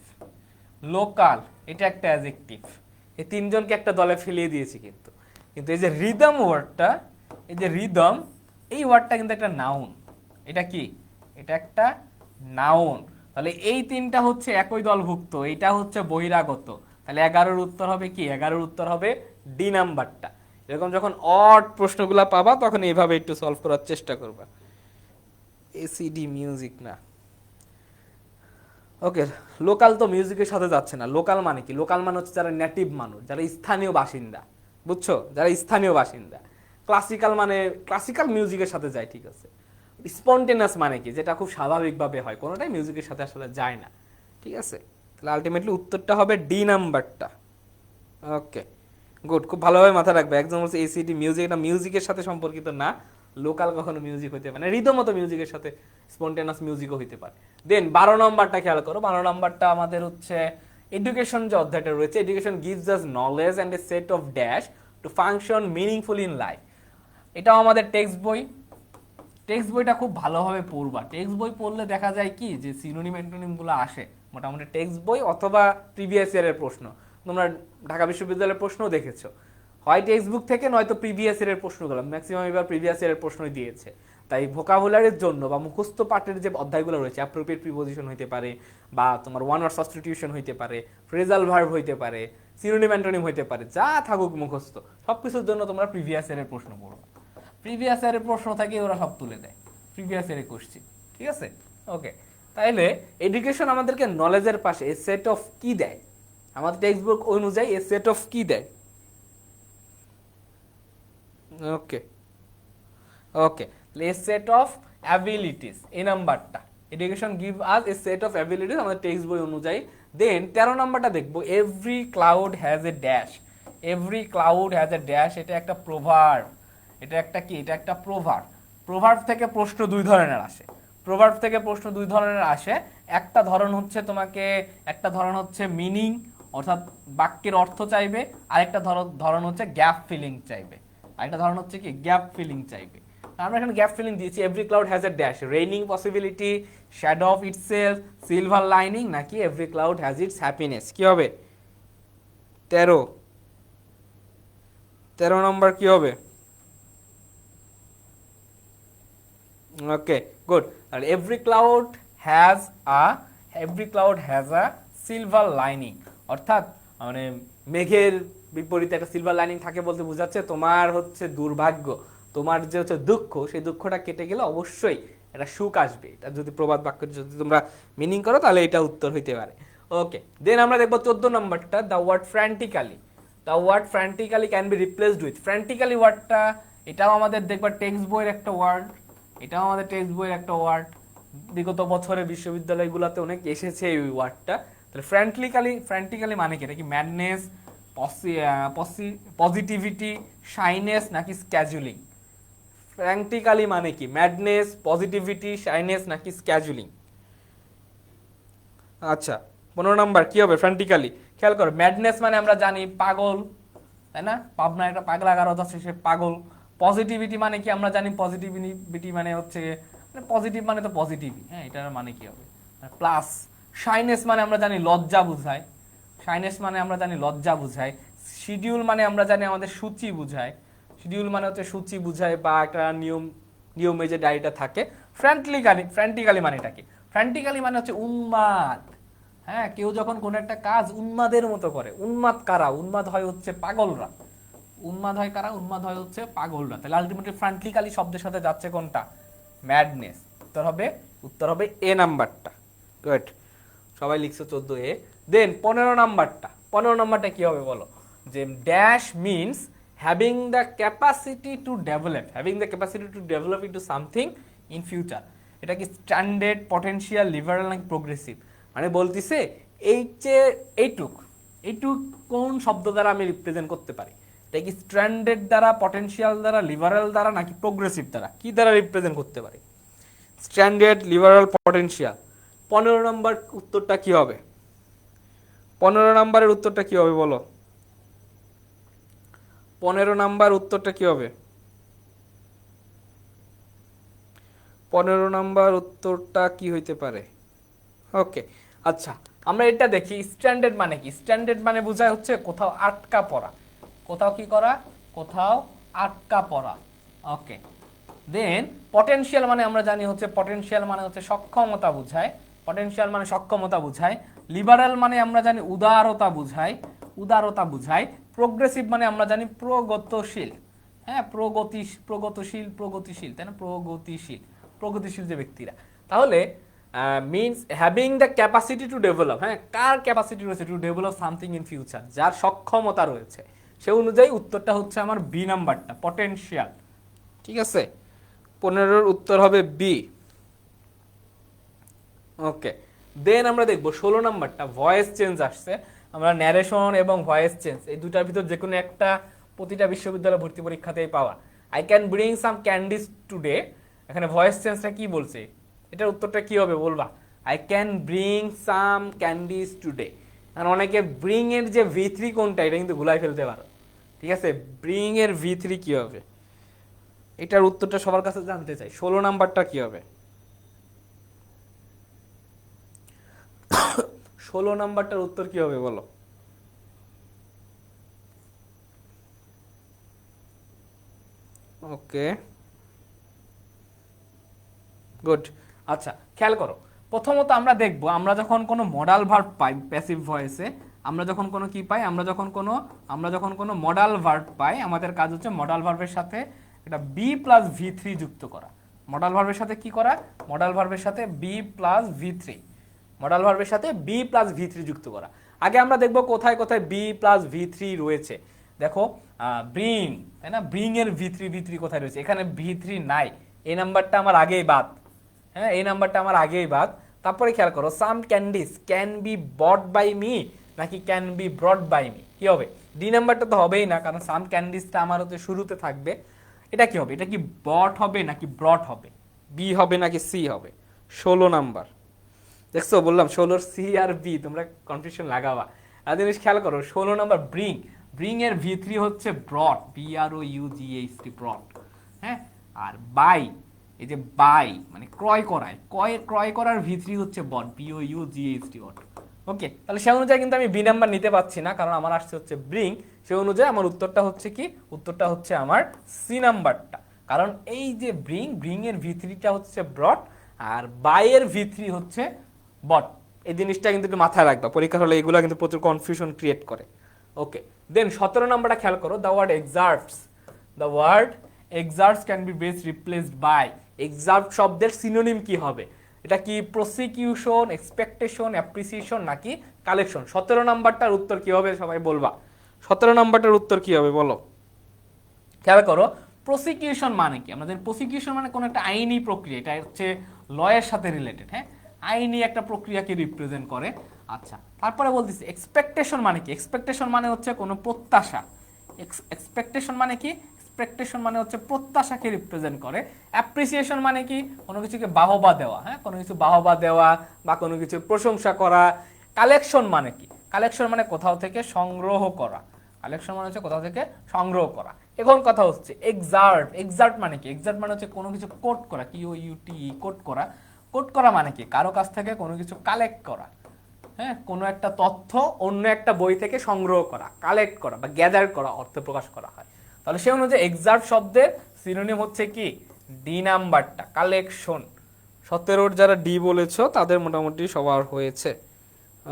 [SPEAKER 1] লোকাল এটা একটা অ্যাডজেক্টিভ। এই তিনজনকে একটা দলে ফেলিয়ে দিয়েছি, কিন্তু কিন্তু এই যে রিদম ওয়ার্ডটা, এই যে রিদম, এই ওয়ার্ডটা কিন্তু একটা নাউন। এটা কি? এটা একটা নাউন। তাহলে এই তিনটা হচ্ছে একই দলভুক্ত, এটা হচ্ছে বহিরাগত। তাহলে 11-এর উত্তর হবে কি? 11-এর উত্তর হবে ডি নাম্বারটা। এরকম যখন অড প্রশ্নগুলো পাবা তখন এইভাবে একটু সলভ করার চেষ্টা করবা। এসিডি মিউজিক না। ওকে, লোকাল তো মিউজিকের সাথে যাচ্ছে না। লোকাল মানে কি? লোকাল মানে হচ্ছে যারা নেটিভ মানুষ, যারা স্থানীয় বাসিন্দা, বুঝছো? যারা স্থানীয় বাসিন্দা। ক্লাসিক্যাল মানে ক্লাসিক্যাল মিউজিকের সাথে যায়, ঠিক আছে। স্পন্টেনাস মানে কি? যেটা খুব স্বাভাবিকভাবে হয়, কোনোটাই মিউজিকের সাথে আসলে যায় না। ঠিক আছে, তাহলে আলটিমেটলি উত্তরটা হবে ডি নাম্বারটা। ওকে, গুড, খুব ভালোভাবে মাথা রাখবে। একজন বলছে এসিডি মিউজিক, এটা মিউজিকের সাথে সম্পর্কিত না। লোকাল কখনো মিউজিক হইতে পারে না, রিদমতো মিউজিকের সাথে স্পন্টেনাস মিউজিকও হইতে পারে। দেন 12 নম্বরটা খেয়াল করো। 12 নম্বরটা আমাদের হচ্ছে এডুকেশন যে অধ্যায়টা রয়েছে, education gives us knowledge and a set of dash to function meaningful in life. এটাও আমাদের টেক্সট বই। টেক্সট বইটা খুব ভালোভাবে পড়বা। টেক্সট বই পড়লে দেখা যায় কি যে সিনোনিম অ্যান্টোনিমগুলো আসে মোটামুটি টেক্সট বই অথবা প্রিভিয়াস ইয়ারের প্রশ্ন। তোমরা ঢাকা বিশ্ববিদ্যালয়ের প্রশ্নও দেখেছো, হয় টেক্সট বুক থেকে নয়তো প্রিভিয়াস ইয়ারের প্রশ্নগুলো, ম্যাক্সিমাম এবার প্রিভিয়াস ইয়ারের প্রশ্নই দিয়েছে। তাই ভোকাবুলারির জন্য বা মুখস্থ পাঠের যে অধ্যায়গুলো রয়েছে, অ্যাপ্রোপ্রিয়েট প্রিপোজিশন হইতে পারে, বা তোমার ওয়ান ওয়ার্ড সাবস্টিটিউশন হইতে পারে, ফ্রেজাল ভার্ব হইতে পারে, সিনোনিম অ্যান্টোনিম হইতে পারে, যা থাকুক মুখস্থ, সব কিছুর জন্য তোমরা প্রিভিয়াস ইয়ারের প্রশ্ন পড়ো। প্রিভিয়াস ইয়ারের প্রশ্ন থেকে ওরা সব তুলে দেয়, প্রিভিয়াস ইয়ারে কোশ্চেন। ঠিক আছে, ওকে। তাইলে এডুকেশন আমাদেরকে নলেজের পাশে এ সেট অফ কি দেয়? আমাদের টেক্সট বুক অনুযায়ী এ সেট অফ কি দেয়? ওকে ওকে, এ সেট অফ অ্যাবিলিটিস, এই নাম্বারটা। Education give us A set of abilities আমাদের টেক্সট বই অনুযায়ী। দেন 13 নাম্বারটা দেখবো, every cloud has a dash. Every cloud has a dash, এটা একটা প্রভার্ব। এটা একটা কি? এটা একটা প্রভার্ব। প্রভার্ব থেকে প্রশ্ন দুই ধরনের আসে। প্রভার্ব থেকে প্রশ্ন দুই ধরনের আসে। একটা ধরন হচ্ছে তোমাকে, একটা ধরন হচ্ছে মিনিং, অর্থাৎ বাক্যের অর্থ চাইবে, আরেকটা ধরন হচ্ছে গ্যাপ ফিলিং চাইবে। আরেকটা ধরন হচ্ছে কি? গ্যাপ ফিলিং চাইবে। আমরা এখানে গ্যাপ ফিলিং দিয়েছি, every cloud has a dash, raining possibility, shadow of itself, silver lining, নাকি every cloud has its happiness. কি হবে? 13 নম্বর কি হবে? Okay, good. আর every cloud has a silver lining, অর্থাৎ মানে মেঘের বিপরীতে একটা সিলভার লাইনিং থাকে বলতে বোঝাচ্ছে তোমার হচ্ছে দুর্ভাগ্য, তোমার যে হচ্ছে দুঃখ, সেই দুঃখটা কেটে গেলে অবশ্যই একটা সুখ আসবে। এটা যদি প্রবাদ বাক্য যদি তোমরা মিনিং করো তাহলে এটা উত্তর হইতে পারে। ওকে, দেন আমরা দেখবো 14 নম্বরটা, the word frantically. The word frantically can be replaced with. Frantically ওয়ার্ডটা, এটাও আমাদের দেখবা টেক্সট বইয়ের একটা ওয়ার্ড, এটাও আমাদের টেক্সট বইয়ের একটা ওয়ার্ড। বিগত বছরে বিশ্ববিদ্যালয়গুলোতে অনেক এসেছে এই ওয়ার্ডটা। তাহলে ফ্র্যান্টিক্যালি মানে কি? এটা কি ম্যাডনেস, পজিটিভিটি, শাইনেস, নাকি স্ক্যাজুলিং? ফ্র্যান্টিক্যালি মানে কি? ম্যাডনেস, পজিটিভিটি, শাইনেস, নাকি স্ক্যাজুলিং? আচ্ছা, 15 নাম্বার কি হবে ফ্র্যান্টিক্যালি? খেয়াল করো, ম্যাডনেস মানে আমরা জানি পাগল, তাই না? পাবনা একটা পাগলাগারদ আছে, সে পাগল। পজিটিভিটি মানে কি? আমরা জানি পজিটিভিটি মানে হচ্ছে, মানে পজিটিভ মানে তো পজিটিভই, হ্যাঁ, এটার মানে কি হবে? প্লাস। শাইনেস মানে আমরা জানি লজ্জা বুঝায়, শাইনেস মানে আমরা জানি লজ্জা বুঝায়। শিডিউল মানে আমরা জানি আমাদের সূচি বুঝায়, শিডিউল মানে হচ্ছে সূচি বুঝায় বা একটা নিয়মে যে ডায়েরিটা থাকে। ফ্র্যান্টিক্যালি মানে এটা কি? ফ্র্যান্টিক্যালি মানে হচ্ছে উন্মাদ। হ্যাঁ, কেউ যখন কোনো একটা কাজ উন্মাদের মতো করে। উন্মাদ কারা? উন্মাদ হয় হচ্ছে পাগলরা। উন্মাদ হয় কারা? উন্মাদ হয় হচ্ছে পাগলরা। তাহলে আলটিমেটলি ফ্র্যান্টিক্যালি শব্দের সাথে যাচ্ছে কোনটা? ম্যাডনেস। উত্তর হবে এ নাম্বারটা। গুড, সবাই লিখছো 14 এ। দেন 15 নাম্বারটা কি হবে বলো? যে dash means having the capacity to develop into something in future. এটা কি স্ট্যান্ডার্ড, পটেনশিয়াল, লিবারাল নাকি প্রোগ্রেসিভ? মানে বলতিছে এই যে এইটুক কোন শব্দ দ্বারা আমি রিপ্রেজেন্ট করতে পারি? এটা কি স্ট্যান্ডার্ড দ্বারা, পটেনশিয়াল দ্বারা, লিবারাল দ্বারা নাকি প্রোগ্রেসিভ দ্বারা? কি দ্বারা রিপ্রেজেন্ট করতে পারি? Standard, liberal, potential. 15 নম্বর উত্তরটা কি হবে? 15 নম্বরের উত্তরটা কি হবে বলো? 15 নাম্বার উত্তরটা কি হবে? 15 নাম্বার উত্তরটা কি হইতে পারে? ওকে, আচ্ছা আমরা এটা দেখি। স্ট্যান্ডার্ড মানে কি? স্ট্যান্ডার্ড মানে বোঝায় হচ্ছে কোথাও আটকা পড়া। কোথাও কি করা? কোথাও আটকা পড়া। ওকে, দেন পটেনশিয়াল মানে আমরা জানি হচ্ছে পটেনশিয়াল মানে হচ্ছে সক্ষমতা বোঝায়। পটেনশিয়াল মানে সক্ষমতা বোঝায়। লিবারাল মানে আমরা জানি উদারতা বোঝায়, উদারতা বোঝায়। প্রোগ্রেসিভ মানে আমরা জানি প্রগতিশীল। হ্যাঁ, প্রগতিশীল, তাই না? প্রগতিশীল যে ব্যক্তিরা। তাহলে means having the capacity to develop. হ্যাঁ, কার ক্যাপাসিটি রয়েছে? To develop something in future, যার সক্ষমতা রয়েছে, সে অনুযায়ী উত্তরটা হচ্ছে আমার বি নাম্বারটা, পটেনশিয়াল। ঠিক আছে, 15 উত্তর হবে বি। ওকে, দেন আমরা দেখবো 16 নাম্বারটা, ভয়েস চেঞ্জ আসছে। আমরা ন্যারেশন এবং ভয়েস চেঞ্জ এই দুটার ভিতর যে কোনো একটা প্রতিটা বিশ্ববিদ্যালয় ভর্তি পরীক্ষাতেই পাওয়া। I can bring some candies today, এখানে ভয়েস চেঞ্জটা কি বলছে? এটার উত্তরটা কি হবে বলবা? I can bring some candies today. আর অনেকে ব্রিং এর যে V3 কোনটা এটা কিন্তু ভুলাই ফেলতে পারো। ঠিক আছে, ব্রিং এর V3 কি হবে? এটার উত্তরটা সবার কাছে জানতে চাই। 16 নাম্বারটা কি হবে? 16 নাম্বারটার উত্তর কি হবে বলো? ওকে, গুড। আচ্ছা খেয়াল করো, প্রথমত আমরা দেখব, আমরা যখন কোনো মডাল ভার্ব পাই প্যাসিভ ভয়েসে, আমরা যখন কোনো কি পাই, আমরা যখন কোনো মডাল ভার্ব পাই, আমাদের কাজ হচ্ছে মডাল ভার্বের সাথে এটা বি প্লাস V3 যুক্ত করা। মডাল ভার্বের সাথে কি করা? মডাল ভার্বের সাথে বি প্লাস V3, মডাল ভার্বের সাথে বি প্লাস V3 যুক্ত করা। আগে আমরা দেখব কোথায় কোথায় বি প্লাস V3 রয়েছে। দেখো ব্রিং, তাই না? ব্রিং এর V3 কোথায় রয়েছে? এখানে V3 নাই, এই নাম্বারটা আমার আগেই বাদ। হ্যাঁ, এই নাম্বারটা আমার আগেই বাদ। তারপরে খেয়াল করো, some candies can be bought by me নাকি can be brought by me? কি হবে? ডি নাম্বারটা তো হবেই না, কারণ সাম ক্যান্ডিজটা আমার হচ্ছে শুরুতে থাকবে। এটা কি হবে? এটা কি বট হবে নাকি ব্রট হবে? বি হবে নাকি সি হবে? 16 নাম্বার। দেখছো, বললাম 16 সি আর বি, তোমরা কনফিউশন লাগাবা। আর জিনিস খেয়াল করো, 16 নাম্বার ব্রিং এর V3 হচ্ছে ব্রট, BROUGHT, ব্রট। হ্যাঁ, আর বাই, এই যে বাই মানে ক্রয় করায়, ক্রয় করার V3 হচ্ছে বট, BOUGHT, বট। ওকে, তাহলে সে অনুযায়ী কিন্তু আমি বি নাম্বার নিতে পারছি না, কারণ আমার আসছে হচ্ছে ব্রিং। সে অনুযায়ী আমার উত্তরটা হচ্ছে কি? উত্তরটা হচ্ছে আমার সি নাম্বারটা, কারণ এই যে ব্রিং এর V3টা হচ্ছে ব্রট আর বাই এর V3 হচ্ছে বট। এই জিনিসটা কিন্তু একটু মাথায় রাখবা, পরীক্ষা হলে এগুলো কিন্তু প্রচুর কনফিউশন ক্রিয়েট করে। ওকে, দেন 17 নাম্বারটা খেয়াল করো, the word exerts can be best replaced by. Exert শব্দের সিনোনিম কি হবে? এটা কি প্রসিকিউশন, এক্সপেকটেশন, অ্যাপ্রিসিয়েশন নাকি কালেকশন? 17 নাম্বারটার উত্তর কি হবে সবাই বলবা? 17 নাম্বারটার উত্তর কি হবে বলো? খেয়াল করো, প্রসিকিউশন মানে কি? আমাদের প্রসিকিউশন মানে কোনো একটা আইনি প্রক্রিয়া, এটা হচ্ছে লয়ের সাথে রিলেটেড। হ্যাঁ, আইনি একটা প্রক্রিয়াকে রিপ্রেজেন্ট করে। আচ্ছা, তারপরে বলতেছি এক্সপেকটেশন মানে কি? এক্সপেকটেশন মানে হচ্ছে কোনো প্রত্যাশা। এক্সপেকটেশন মানে কি? এক্সপেকটেশন মানে হচ্ছে প্রত্যাশাকে রিপ্রেজেন্ট করে। অ্যাপ্রিসিয়েশন মানে কি? কোনো কিছুকে বাহবা দেওয়া। হ্যাঁ, কোনো কিছু বাহবা দেওয়া বা কোনো কিছু প্রশংসা করা। কালেকশন মানে কি? কালেকশন মানে কোথাও থেকে সংগ্রহ করা। কালেকশন মানে হচ্ছে কোথাও থেকে সংগ্রহ করা। এখন কথা হচ্ছে এক্সার্ট মানে কি? এক্সার্ট মানে হচ্ছে কোনো কিছু কোট করা, QOUT, কোট করা। কোট করা মানে কি? কারো কাছ থেকে কোনো কিছু কালেক্ট করা। হ্যাঁ, কোনো একটা তথ্য অন্য একটা বই থেকে সংগ্রহ করা, কালেক্ট করা বা গ্যাদার করা, অর্থ প্রকাশ করা হয়। তাহলে সে অনুযায়ী এক্সার্ট শব্দের সিনোনিম হচ্ছে কি? ডি নাম্বারটা, কালেকশন। 17 যারা ডি বলেছো তাদের মোটামুটি সবার হয়েছে।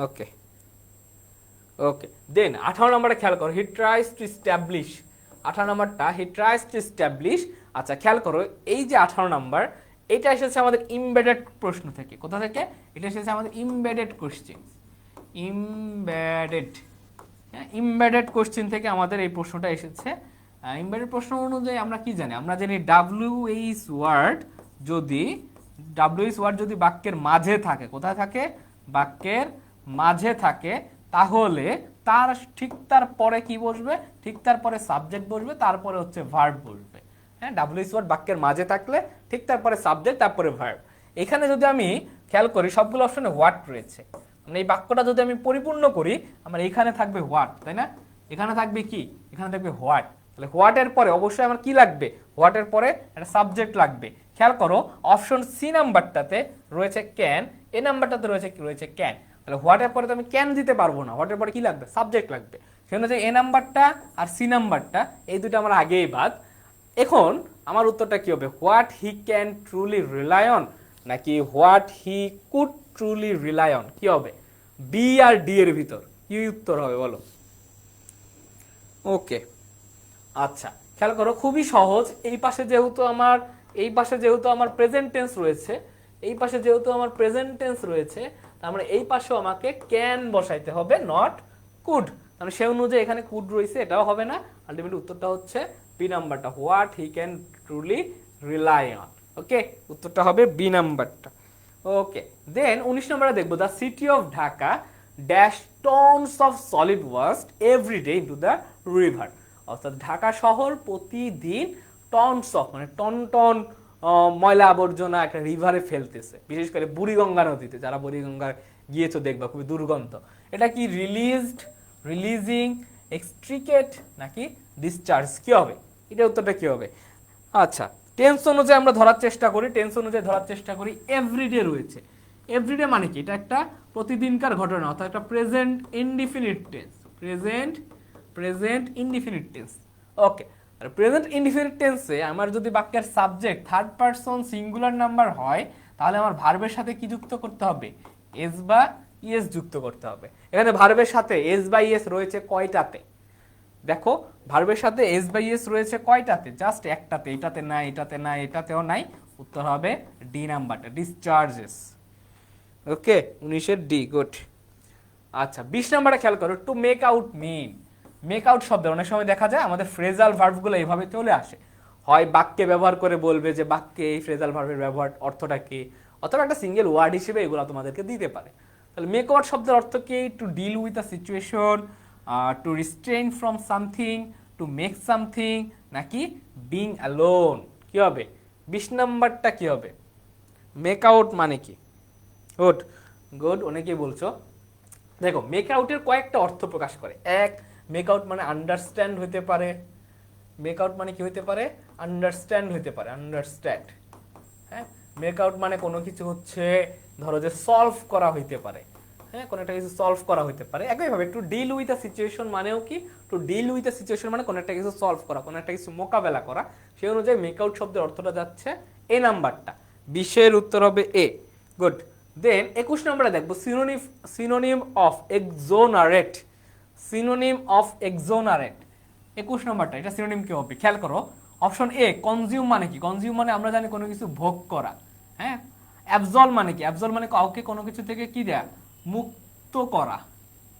[SPEAKER 1] ওকে, দেন 18 নাম্বারটা খেয়াল করো, হি ট্রাইস টু এস্টাবলিশ। 18 নাম্বারটা হি ট্রাইস টু এস্টাবলিশ। আচ্ছা খেয়াল করো, এই যে 18 নাম্বার, এটা এসেছে আমাদের ইমবেডেড প্রশ্ন থেকে। কোথা থেকে? এটা এসেছে আমাদের ইমবেডেড কোশ্চেন। ইমবেডেড কোশ্চেন থেকে আমাদের এই প্রশ্নটা এসেছে। ইম্প্যাক্টের প্রশ্ন অনুযায়ী আমরা কি জানি? আমরা জানি ডাব্লিউএইচ ওয়ার্ড যদি বাক্যের মাঝে থাকে, কোথায় থাকে? বাক্যের মাঝে থাকে, তাহলে তার পরে কি বসবে? ঠিক তার পরে সাবজেক্ট বসবে, তারপরে হচ্ছে ভার্ব বসবে। হ্যাঁ, ডাব্লিউএইচ ওয়ার্ড বাক্যের মাঝে থাকলে ঠিক তারপরে সাবজেক্ট, তারপরে ভার্ব। এখানে যদি আমি খেয়াল করি সবগুলো অপশনে হোয়াট রয়েছে, মানে এই বাক্যটা যদি আমি পরিপূর্ণ করি, আমার এখানে থাকবে হোয়াট, তাই না? এখানে থাকবে কি? এখানে থাকবে হোয়াট। তাহলে হোয়াটের পরে অবশ্যই আমার কি লাগবে? হোয়াটের পরে একটা সাবজেক্ট লাগবে। খেয়াল করো অপশন সি নাম্বারটাতে রয়েছে ক্যান, এ নাম্বারটাতে রয়েছে ক্যান। তাহলে হোয়াটের পরে তো আমি ক্যান দিতে পারবো না, হোয়াটের পরে কি লাগবে? সাবজেক্ট লাগবে। সেজন্য যে এ নাম্বারটা আর সি নাম্বারটা এই দুটো আমার আগেই বাদ। এখন আমার উত্তরটা কি হবে? What he can truly rely on, নাকি what he could truly rely on? কি হবে? বি আর ডি এর ভিতর কি উত্তর হবে বলো? ওকে, আচ্ছা খেয়াল করো খুবই সহজ। এই পাশে যেহেতু আমার প্রেজেন্ট টেন্স রয়েছে, তার মানে এই পাশেও আমাকে ক্যান বসাইতে হবে, নট কুড। তাহলে সে অনুযায়ী এখানে কুড রয়েছে, এটাও হবে না। আলটিমেট উত্তরটা হচ্ছে বি নাম্বারটা, what he can truly rely on. Okay, উত্তরটা হবে বি নাম্বারটা। ওকে, দেন 19 নম্বরে দেখবো the city of Dhaka dash tons of solid waste every day into the river. অর্থাৎ ঢাকা শহর প্রতিদিন টনস অফ মানে টন টন ময়লা আবর্জনা একটা রিভারে ফেলতেছে, বিশেষ করে বুড়িগঙ্গা নদীতে। যারা বুড়িগঙ্গা গিয়েছো দেখবা খুবই দুর্গন্ধ। এটা কি রিলিজিং, এক্সট্রিকেট নাকি ডিসচার্জ? কি হবে এটা? উত্তরটা কি হবে? আচ্ছা, টেন্স অনুযায়ী আমরা ধরার চেষ্টা করি। এভরিডে রয়েছে। এভরিডে মানে কি? এটা একটা প্রতিদিনকার ঘটনা, অর্থাৎ একটা প্রেজেন্ট ইনডিফিনিট টেন্স। ওকে, আর প্রেজেন্ট ইনডিফিনিট টেন্সে আমার যদি বাক্যের subject third person singular number হয়, তাহলে আমার ভার্বের সাথে কি যুক্ত করতে হবে? এস বা ইএস যুক্ত করতে হবে। এখানে ভার্বের সাথে এস বা ইএস রয়েছে কয়টাতে? দেখো ভার্বের সাথে এস বাই এস রয়েছে কয়টাতে? জাস্ট একটাতে। এটাতে নাই, এটাতেও নাই। উত্তর হবে ডি নাম্বারটা, ডিসচার্জেস। ওকে, 19-এর ডি, গুড। আচ্ছা 20 নাম্বারে খেয়াল করো, to make out mean. Make out শব্দ অনেক সময় দেখা যায় আমাদের ফ্রেজাল ভার্বগুলো এইভাবে চলে আসে। হয় বাক্যে ব্যবহার করে বলবে যে বাক্যে এই ফ্রেজাল ভার্বের ব্যবহার অর্থটা কি, অথবা একটা সিঙ্গেল ওয়ার্ড হিসেবে এগুলো তোমাদেরকে দিতে পারে। তাহলে মেক আউট শব্দের অর্থ কি? To deal with a situation, to restrain from something, to make something, নাকি বিং অ্যালোন? কি হবে 20 নাম্বারটা? কি হবে? মেক আউট মানে কি? গুড, অনেকেই বলছো। দেখো মেক আউটের কয়েকটা অর্থ প্রকাশ করে। এক, মেক আউট মানে আন্ডারস্ট্যান্ড হতে পারে। মেক আউট মানে কি হতে পারে? আন্ডারস্ট্যান্ড হতে পারে, আন্ডারস্ট্যান্ড। হ্যাঁ, মেক আউট মানে কোনো কিছু হচ্ছে ধরো যে সলভ করা হইতে পারে। হ্যাঁ, কোনো একটা কিছু সলভ করা হইতে পারে। একইভাবে to deal with a situation মানেও কি? To deal with a situation মানে কোনো একটা কিছু সলভ করা, কোনো একটা কিছু মোকাবেলা করা। সেই অনুযায়ী মেক আউট শব্দের অর্থটা যাচ্ছে এ নাম্বারটা, 20-এর উত্তর হবে এ। গুড। দেন 21 নম্বরে দেখবো সিনোনিম অফ এক্সোনারেট। 21 নম্বরটা, এটা সিনোনিম কি হবে? খেয়াল করো অপশন এ, কনজিউম মানে কি? কনজিউম মানে আমরা জানি কোনো কিছু ভোগ করা। হ্যাঁ, অ্যাবজল মানে কি? অ্যাবজল মানে কাউকে কোনো কিছু থেকে কি দেয়া?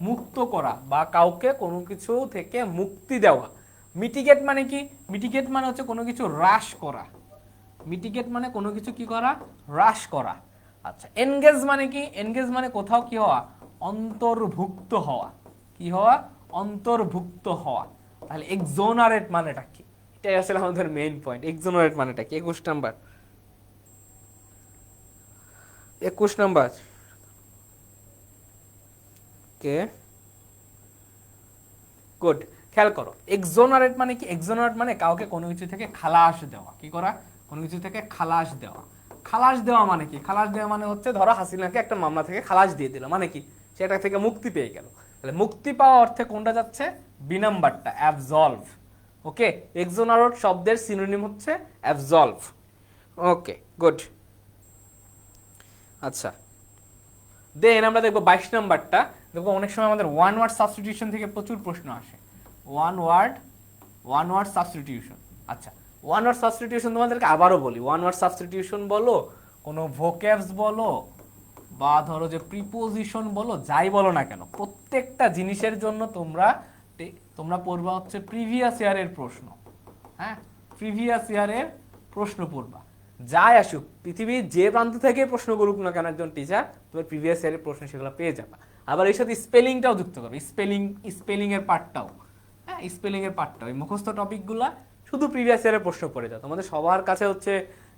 [SPEAKER 1] মুক্ত করা বা কাউকে কোনো কিছু থেকে মুক্তি দেওয়া। মিটিগেট মানে কি? মিটিগেট মানে হচ্ছে কোনো কিছু হ্রাস করা। মিটিগেট মানে কোনো কিছু কি করা? হ্রাস করা। আচ্ছা, এনগেজ মানে কি? এনগেজ মানে কোথাও কি হওয়া? অন্তর্ভুক্ত হওয়া। কি হওয়া? অন্তর্ভুক্ত হওয়া। তাহলে এক্সোনারেট মানেটা কি? এটাই আসলে আমাদের মেইন পয়েন্ট। এক্সোনারেট মানেটা কি? 21 নাম্বার। ওকে, গুড। খেয়াল করো এক্সোনারেট মানে কি? এক্সোনারেট মানে কাউকে কোনো কিছু থেকে খালাস দেওয়া। কি করা? কোনো কিছু থেকে খালাস দেওয়া। খালাস দেওয়া মানে কি? খালাস দেওয়া মানে হচ্ছে ধরো হাসিনাকে একটা মামলা থেকে খালাস দিয়ে দিল, মানে কি? সেটা থেকে মুক্তি পেয়ে গেল। তাহলে মুক্তি পাওয়া অর্থে কোনটা যাচ্ছে? বি নাম্বারটা, অ্যাবজলভ। ওকে, এক্সোনারেট শব্দের সিনোনিম হচ্ছে অ্যাবজলভ। ওকে, গুড। আচ্ছা, দেন আমরা দেখবো 22 নাম্বারটা। দেখবো অনেক সময় আমাদের ওয়ান ওয়ার্ড সাবস্টিটিউশন থেকে প্রচুর প্রশ্ন আসে। One word substitution. আচ্ছা, ওয়ান ওয়ার্ড সাবস্টিটিউশন তোমাদেরকে আবারও বলি, ওয়ান ওয়ার্ড সাবস্টিটিউশন বলো, কোনো ভোক্যাবস বলো, বা ধরো যে প্রিপোজিশন বলো, যাই বলো না কেন, প্রত্যেকটা জিনিসের জন্য তোমরা পড়বা হচ্ছে প্রিভিয়াস ইয়ারের প্রশ্ন। হ্যাঁ, প্রিভিয়াস ইয়ারের প্রশ্ন পড়বা, যাই আসুক পৃথিবীর যে প্রান্ত থেকে প্রশ্ন করুক না কেন একজন টিচার, তোমার প্রিভিয়াস ইয়ারের প্রশ্ন সেগুলো পেয়ে যাবা। আবার এর সাথে স্পেলিংটাও যুক্ত করবে, স্পেলিং এর পার্টটাও, হ্যাঁ স্পেলিং এর পার্টটাও, এই মুখস্থ টপিকগুলা শুধু প্রিভিয়াস ইয়ারের প্রশ্ন পড়ে যাও। তোমাদের সবার কাছে হচ্ছে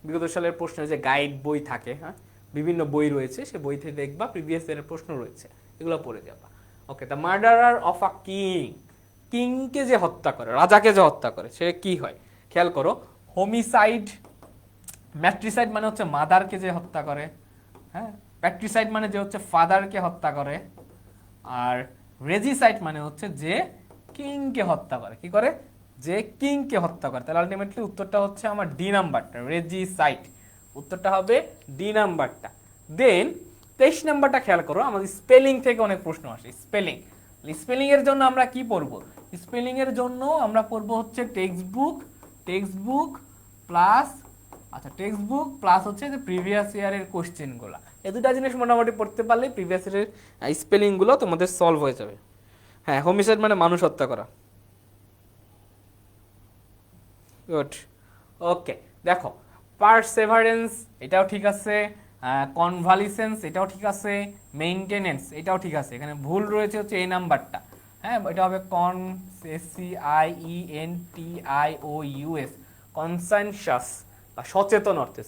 [SPEAKER 1] বিগত সালের প্রশ্নের যে গাইড বই থাকে, হ্যাঁ বিভিন্ন বই রয়েছে, সে বই থেকে দেখবা প্রিভিয়াস ইয়ারের প্রশ্ন রয়েছে, এগুলো পড়ে যাবা। Okay, the murderer of a king, কিংকে যে হত্যা করে, রাজাকে যে হত্যা করে, সে কি হয় খেয়াল করো। হোমিসাইড, ম্যাট্রিসাইড মানে হচ্ছে মাদারকে যে হত্যা করে, হ্যাঁ প্যাট্রিসাইড মানে যে হচ্ছে ফাদারকে হত্যা করে, আর রেজিসাইড মানে হচ্ছে যে কিংকে হত্যা করে, কি করে, যে কিংকে হত্যা করে। তাহলে আলটিমেটলি উত্তরটা হচ্ছে আমার ডি নাম্বারটা, রেজিসাইড, উত্তরটা হবে ডি নাম্বারটা। দেন 23 নাম্বারটা খেয়াল করো, আমাদের স্পেলিং থেকে অনেক প্রশ্ন আসে। স্পেলিং এর জন্য আমরা কি পড়বো? স্পেলিং এর জন্য আমরা পড়বো হচ্ছে টেক্সটবুক প্লাস, আচ্ছা টেক্সটবুক প্লাস হচ্ছে যে প্রিভিয়াস ইয়ারের কোশ্চেনগুলো, এই দুটা জিনিস মোটামুটি পড়তে পারলে প্রিভিয়াস ইয়ারের স্পেলিংগুলো তোমাদের সলভ হয়ে যাবে। হ্যাঁ, হোমিসাইড মানে মানুষ হত্যা করা। গুড, ওকে, দেখো পারসেভারেন্স এটাও ঠিক আছে, কনভালিসেন্স এটাও ঠিক আছে, মেইনটেনেন্স এটাও ঠিক আছে। এখানে ভুল রয়েছে হচ্ছে এই নাম্বারটা, হ্যাঁ এটা হবে CIENTIOUS, কনসানশাস বা সচেতন অর্থে,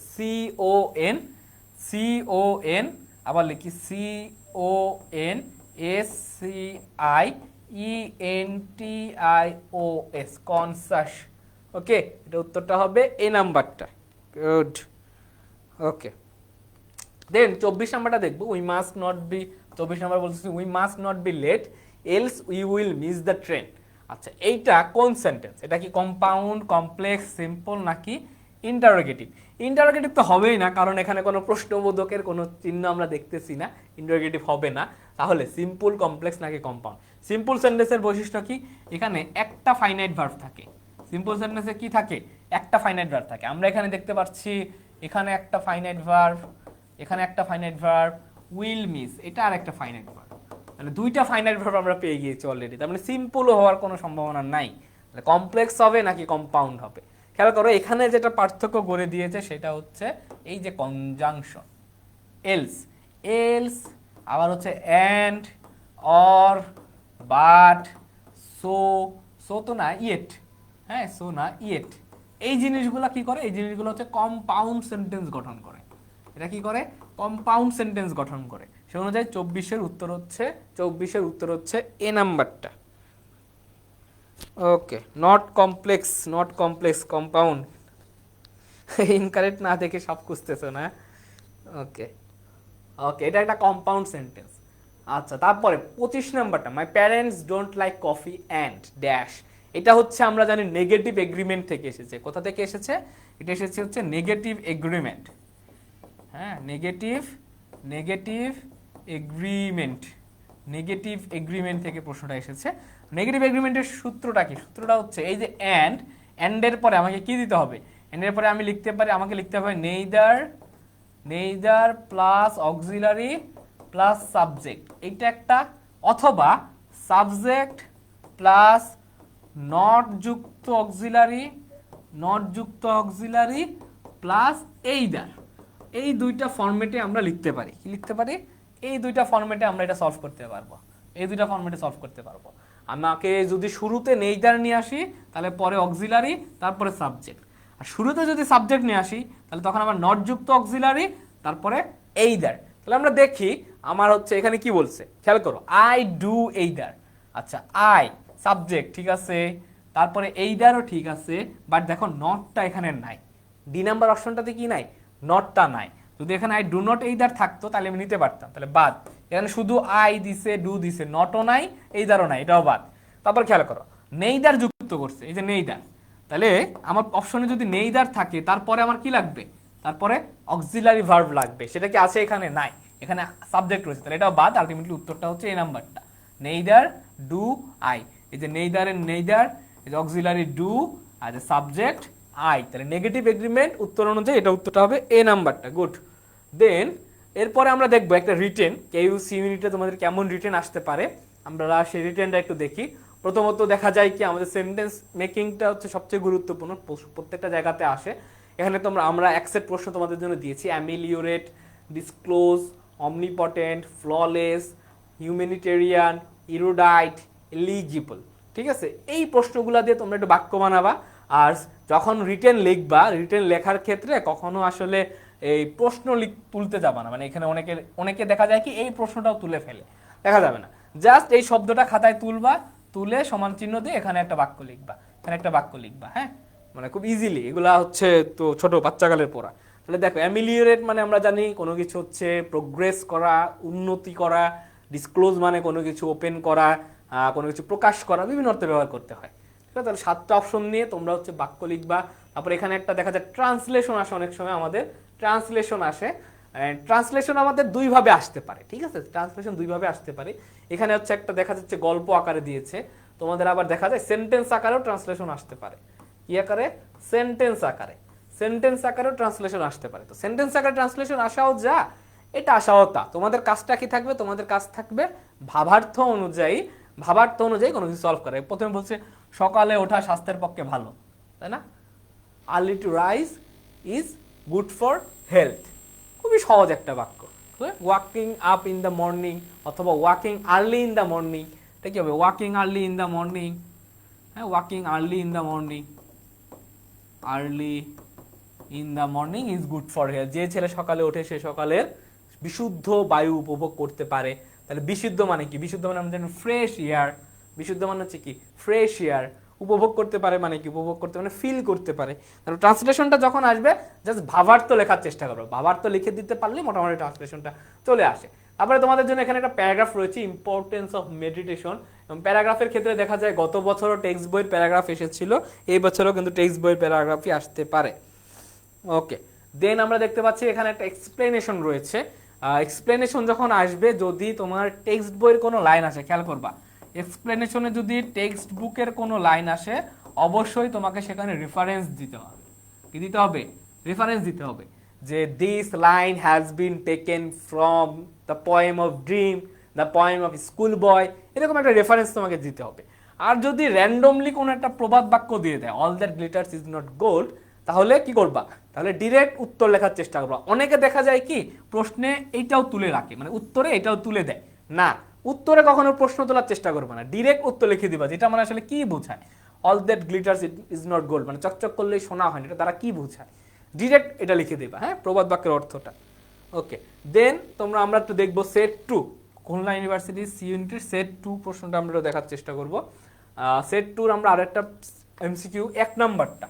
[SPEAKER 1] CON, আবার লিখি CONSCIENTIOS, কনসাস। ওকে, এটা উত্তরটা হবে এ নাম্বারটা। গুড, ওকে। দেন 24 নাম্বারটা দেখবো, উই মাস্ট নট বি, 24 নাম্বার বলতেছি we must not be late else we will miss the train. আচ্ছা এইটা কোন সেন্টেন্স? এটা কি কম্পাউন্ড, কমপ্লেক্স, সিম্পল নাকি ইন্টারোগেটিভ? ইন্টারোগেটিভ তো হবেই না, কারণ এখানে কোনো প্রশ্নবোধকের কোনো চিহ্ন আমরা দেখতেছি না, ইন্টারোগেটিভ হবে না। তাহলে সিম্পল, কমপ্লেক্স নাকি কম্পাউন্ড? সিম্পল সেন্টেন্সের বৈশিষ্ট্য কি? এখানে একটা ফাইনাইট ভার্ব থাকে। সিম্পল সেন্টেন্সে কি থাকে? একটা ফাইনাইট ভার্ব থাকে। আমরা এখানে দেখতে পাচ্ছি এখানে একটা ফাইনাইট ভার্ব, এখানে একটা ফাইনাইট ভার্ব, উইল মিস এটা আর একটা ফাইনাইট ভার্ব, তাহলে দুইটা ফাইনাইট ভার্ব আমরা পেয়ে গিয়েছি অলরেডি। তার মানে সিম্পলও হওয়ার কোনো সম্ভাবনা নাই, তাহলে কমপ্লেক্স হবে নাকি কম্পাউন্ড হবে। খেয়াল করো এখানে যেটা পার্থক্য করে দিয়েছে সেটা হচ্ছে এই যে কনজাংশন, এলস, আবার হচ্ছে অ্যান্ড, অর, বাট, সো তো না ইয়েট, হ্যাঁ সো না ইয়েট, এই জিনিসগুলো কি করে? এই জিনিসগুলো হচ্ছে কম্পাউন্ড সেন্টেন্স গঠন করে। এটা কি করে? কম্পাউন্ড সেন্টেন্স গঠন করে। সে অনুযায়ী 24-এর উত্তর হচ্ছে এ নাম্বারটা। ওকে, নট কমপ্লেক্স, কম্পাউন্ড। ইনকারেক্ট না দেখে সব খুঁজতেছো না। ওকে, এটা একটা কম্পাউন্ড সেন্টেন্স। আচ্ছা, তারপরে 25 নাম্বারটা, my parents don't like coffee and dash. এটা হচ্ছে আমরা জানি নেগেটিভ এগ্রিমেন্ট থেকে এসেছে। কোথা থেকে এসেছে? এটা এসেছে হচ্ছে নেগেটিভ এগ্রিমেন্ট, হ্যাঁ নেগেটিভ এগ্রিমেন্ট থেকে প্রশ্নটা এসেছে। নেগেটিভ এগ্রিমেন্টের সূত্রটা কি? সূত্রটা হচ্ছে এই যে অ্যান্ডের পরে আমাকে কি দিতে হবে? অ্যান্ডের পরে আমি আমাকে লিখতে হবে neither plus auxiliary plus subject, এইটা একটা, অথবা সাবজেক্ট প্লাস নট যুক্ত অক্সিলারি প্লাস এইদার। এই দুইটা ফরম্যাটে আমরা লিখতে পারি। কি লিখতে পারি? এই দুইটা ফরম্যাটে আমরা এটা সলভ করতে পারবো। আমাকে যদি শুরুতে নেইদার নিয়ে আসি তাহলে পরে অক্সিলারি, তারপরে সাবজেক্ট। আর শুরুতে যদি সাবজেক্ট নিয়ে আসি তাহলে তখন আমার নট যুক্ত অক্সিলারি, তারপরে এইদার। তাহলে আমরা দেখি আমার হচ্ছে এখানে কি বলছে, খেয়াল করো, আই ডু এইদার। আচ্ছা, আই সাবজেক্ট ঠিক আছে, তারপরে এইদারও ঠিক আছে, বাট দেখো নটটা এখানে নাই। ডি নাম্বার অপশনটাতে কি নাই? নটটা নাই। যদি এখানে আই ডু নট এইদার থাকতো তাহলে আমি নিতে পারতাম, তাহলে বাদ। এখানে শুধু আই দিছে, ডু দিছে, নটও নাই, এইদারও নাই, এটাও বাদ। তারপর খেয়াল করো নেইদার যুক্ত করছে, এই যে নেইদার। তাহলে আমার অপশনে যদি নেইদার থাকে তারপরে আমার কি লাগবে? তারপরে অক্সিলারি ভার্ব লাগবে, সেটা কি আছে? এখানে নাই, এখানে সাবজেক্ট রয়েছে, তাহলে এটাও বাদ। আলটিমেটলি উত্তরটা হচ্ছে এই নাম্বারটা, নেইদার ডু আই। এই যে নেইদার, এই যে অক্সিলারি ডু, আর যে সাবজেক্ট আই, তাহলে নেগেটিভ এগ্রিমেন্ট উত্তর অনুযায়ী এটা উত্তরটা হবে এ নাম্বারটা। গুড। দেন এরপরে আমরা দেখবো একটা রিটেন, কেইউসি ইউনিটে তোমাদের কেমন রিটেন আসতে পারে, আমরা সেই রিটেনটা একটু দেখি। প্রথমত দেখা যায় কি আমাদের সেন্টেন্স মেকিংটা হচ্ছে সবচেয়ে গুরুত্বপূর্ণ, প্রত্যেকটা জায়গাতে আসে। এখানে আমরা এক সেট প্রশ্ন তোমাদের জন্য দিয়েছি, ameliorate, disclose, omnipotent, flawless, humanitarian, erudite, eligible. ঠিক আছে, এই প্রশ্নগুলো দিয়ে তোমরা একটু বাক্য বানাবা। আর যখন রিটেন লিখবা, রিটেন লেখার ক্ষেত্রে কখনো আসলে এই প্রশ্ন তুলতে যাবা না, মানে এখানে অনেকে দেখা যায় কি এই প্রশ্নটাও তুলে ফেলে, দেখা যাবে না। জাস্ট এই শব্দটা খাতায় তুলবা, তুলে সমান চিহ্ন দিয়ে এখানে একটা বাক্য লিখবা, এখানে একটা বাক্য লিখবা। হ্যাঁ, মানে খুব ইজিলি, এগুলা হচ্ছে তো ছোট বাচ্চাকালের পড়া। তাহলে দেখো অ্যামিলিওরেট মানে আমরা জানি কোনো কিছু হচ্ছে প্রোগ্রেস করা, উন্নতি করা। ডিসক্লোজ মানে কোনো কিছু ওপেন করা, কোনো কিছু প্রকাশ করা, বিভিন্ন অর্থে ব্যবহার করতে হয়। ঠিক আছে, তাহলে 7টা অপশন নিয়ে তোমরা হচ্ছে বাক্য লিখবা। তারপর এখানে একটা দেখা যায় ট্রান্সলেশন আসে, অনেক সময় আমাদের ট্রান্সলেশন আসে। ট্রান্সলেশন আমাদের দুইভাবে আসতে পারে। ঠিক আছে, ট্রান্সলেশন দুইভাবে আসতে পারে। এখানে হচ্ছে একটা দেখা যাচ্ছে গল্প আকারে দিয়েছে, তোমাদের আবার দেখা যায় সেন্টেন্স আকারেও ট্রান্সলেশন আসতে পারে। কি আকারে? সেন্টেন্স আকারে। সেন্টেন্স আকারেও ট্রান্সলেশন আসতে পারে। তো সেন্টেন্স আকারে ট্রান্সলেশন আসাও যা, এটা আসাও তা। তোমাদের কাজটা কি থাকবে? তোমাদের কাজ থাকবে ভাবার্থ অনুযায়ী কোনো কিছু সলভ করা। প্রথমে বলছে সকালে ওঠা স্বাস্থ্যের পক্ষে ভালো, তাই না? Early to rise is good for health. খুবই সহজ একটা বাক্য। Walking up in the morning অথবা walking early in the morning, এটা কি হবে? Walking early in the morning. হ্যাঁ, walking early in the morning, early in the morning is good for health. যে ছেলে সকালে ওঠে সে সকালের বিশুদ্ধ বায়ু উপভোগ করতে পারে। তাহলে বিশুদ্ধ মানে কি? বিশুদ্ধ মানে আমরা জানি ফ্রেশ এয়ার। বিশুদ্ধ মানে হচ্ছে কি? Fresh air. উপভোগ করতে পারে মানে কি? উপভোগ করতে মানে ফিল করতে পারে। তাহলে ট্রান্সলেশনটা যখন আসবে জাস্ট ভাবার্থ লেখার চেষ্টা করো, ভাবার্থ লিখে দিতে পারলে মোটামুটি ট্রান্সলেশনটা চলে আসে। তারপরে তোমাদের জন্য এখানে একটা প্যারাগ্রাফ রয়েছে, ইম্পর্টেন্স অফ মেডিটেশন। এবং প্যারাগ্রাফের ক্ষেত্রে দেখা যায় গত বছরও টেক্সট বইয়ের প্যারাগ্রাফ এসেছিল, এই বছরও কিন্তু টেক্সট বইয়ের প্যারাগ্রাফই আসতে পারে। ওকে, দেন আমরা দেখতে পাচ্ছি এখানে একটা এক্সপ্লেনেশন রয়েছে। এক্সপ্লেনেশন যখন আসবে, যদি তোমার টেক্সট বইয়ের কোনো লাইন আসে, খেয়াল করবা, এক্সপ্লেনেশনে যদি টেক্সট বুকের কোনো লাইন আসে অবশ্যই তোমাকে সেখানে রেফারেন্স দিতে হবে। কি দিতে হবে? রেফারেন্স দিতে হবে, যে this line has been taken from the poem of dream, the poem of school বয়, এরকম একটা রেফারেন্স তোমাকে দিতে হবে। আর যদি র্যান্ডমলি কোনো একটা প্রবাদ বাক্য দিয়ে দেয়, all that glitters is not gold, তাহলে কি করবা? তাহলে ডিরেক্ট উত্তর লেখার চেষ্টা করবা। অনেকে দেখা যায় কি প্রশ্নে এইটাও তুলে রাখে, মানে উত্তরে এটাও তুলে দেয় না। উত্তরে কখনো প্রশ্ন তোলার চেষ্টা করবে না, ডিরেক্ট উত্তর লিখে দিবা, যেটা মানে আসলে কি বোঝায়। All that glitters is not gold মানে চকচক করলেই সোনা হয় না, এটা তারা কি বোঝায়, ডিরেক্ট এটা লিখে দিবা। হ্যাঁ, প্রবাদ বাক্যের অর্থটা। ওকে, দেন আমরা একটু দেখবো সেট 2, খুলনা ইউনিভার্সিটি সি ইউনিটের সেট 2 প্রশ্নটা আমরা দেখার চেষ্টা করব। সেট 2 আমরা আরেকটা এমসিকিউ, এক নাম্বারটা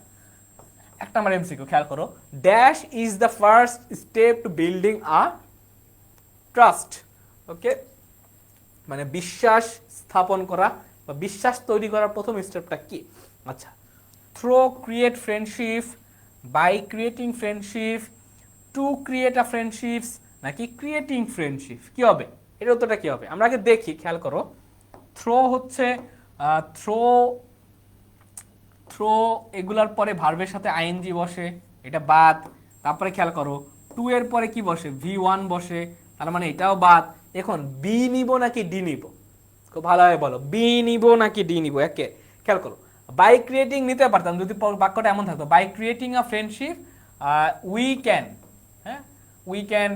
[SPEAKER 1] এমসিকিউ, খেয়াল করো। Dash is the first step to building a trust. Okay, মানে বিশ্বাস স্থাপন করা বা বিশ্বাস তৈরি করার প্রথম স্টেপটা কি? আচ্ছা, through create friendship, by creating friendship, to create a friendships, নাকি ক্রিয়েটিং ফ্রেন্ডশিপ? কি হবে? এর উত্তরটা কি হবে? আমরা আগে দেখি, খেয়াল করো। থ্রো হচ্ছে থ্রো এগুলার পরে ভার্বের সাথে আইএনজি বসে, এটা বাদ। তারপরে খেয়াল করো, টু এর পরে কি বসে? V1 বসে, তার মানে এটাও বাদ। এখন বি নিব নাকি ডি নিব? খুব ভালোভাবে বলো, বি নিব নাকি ডি নিব? একে খেয়াল করো, বাই ক্রিয়েটিং নিতে পারতাম যদি বাক্যটা এমন থাকতো, by creating a friendship we can, হ্যাঁ, we can,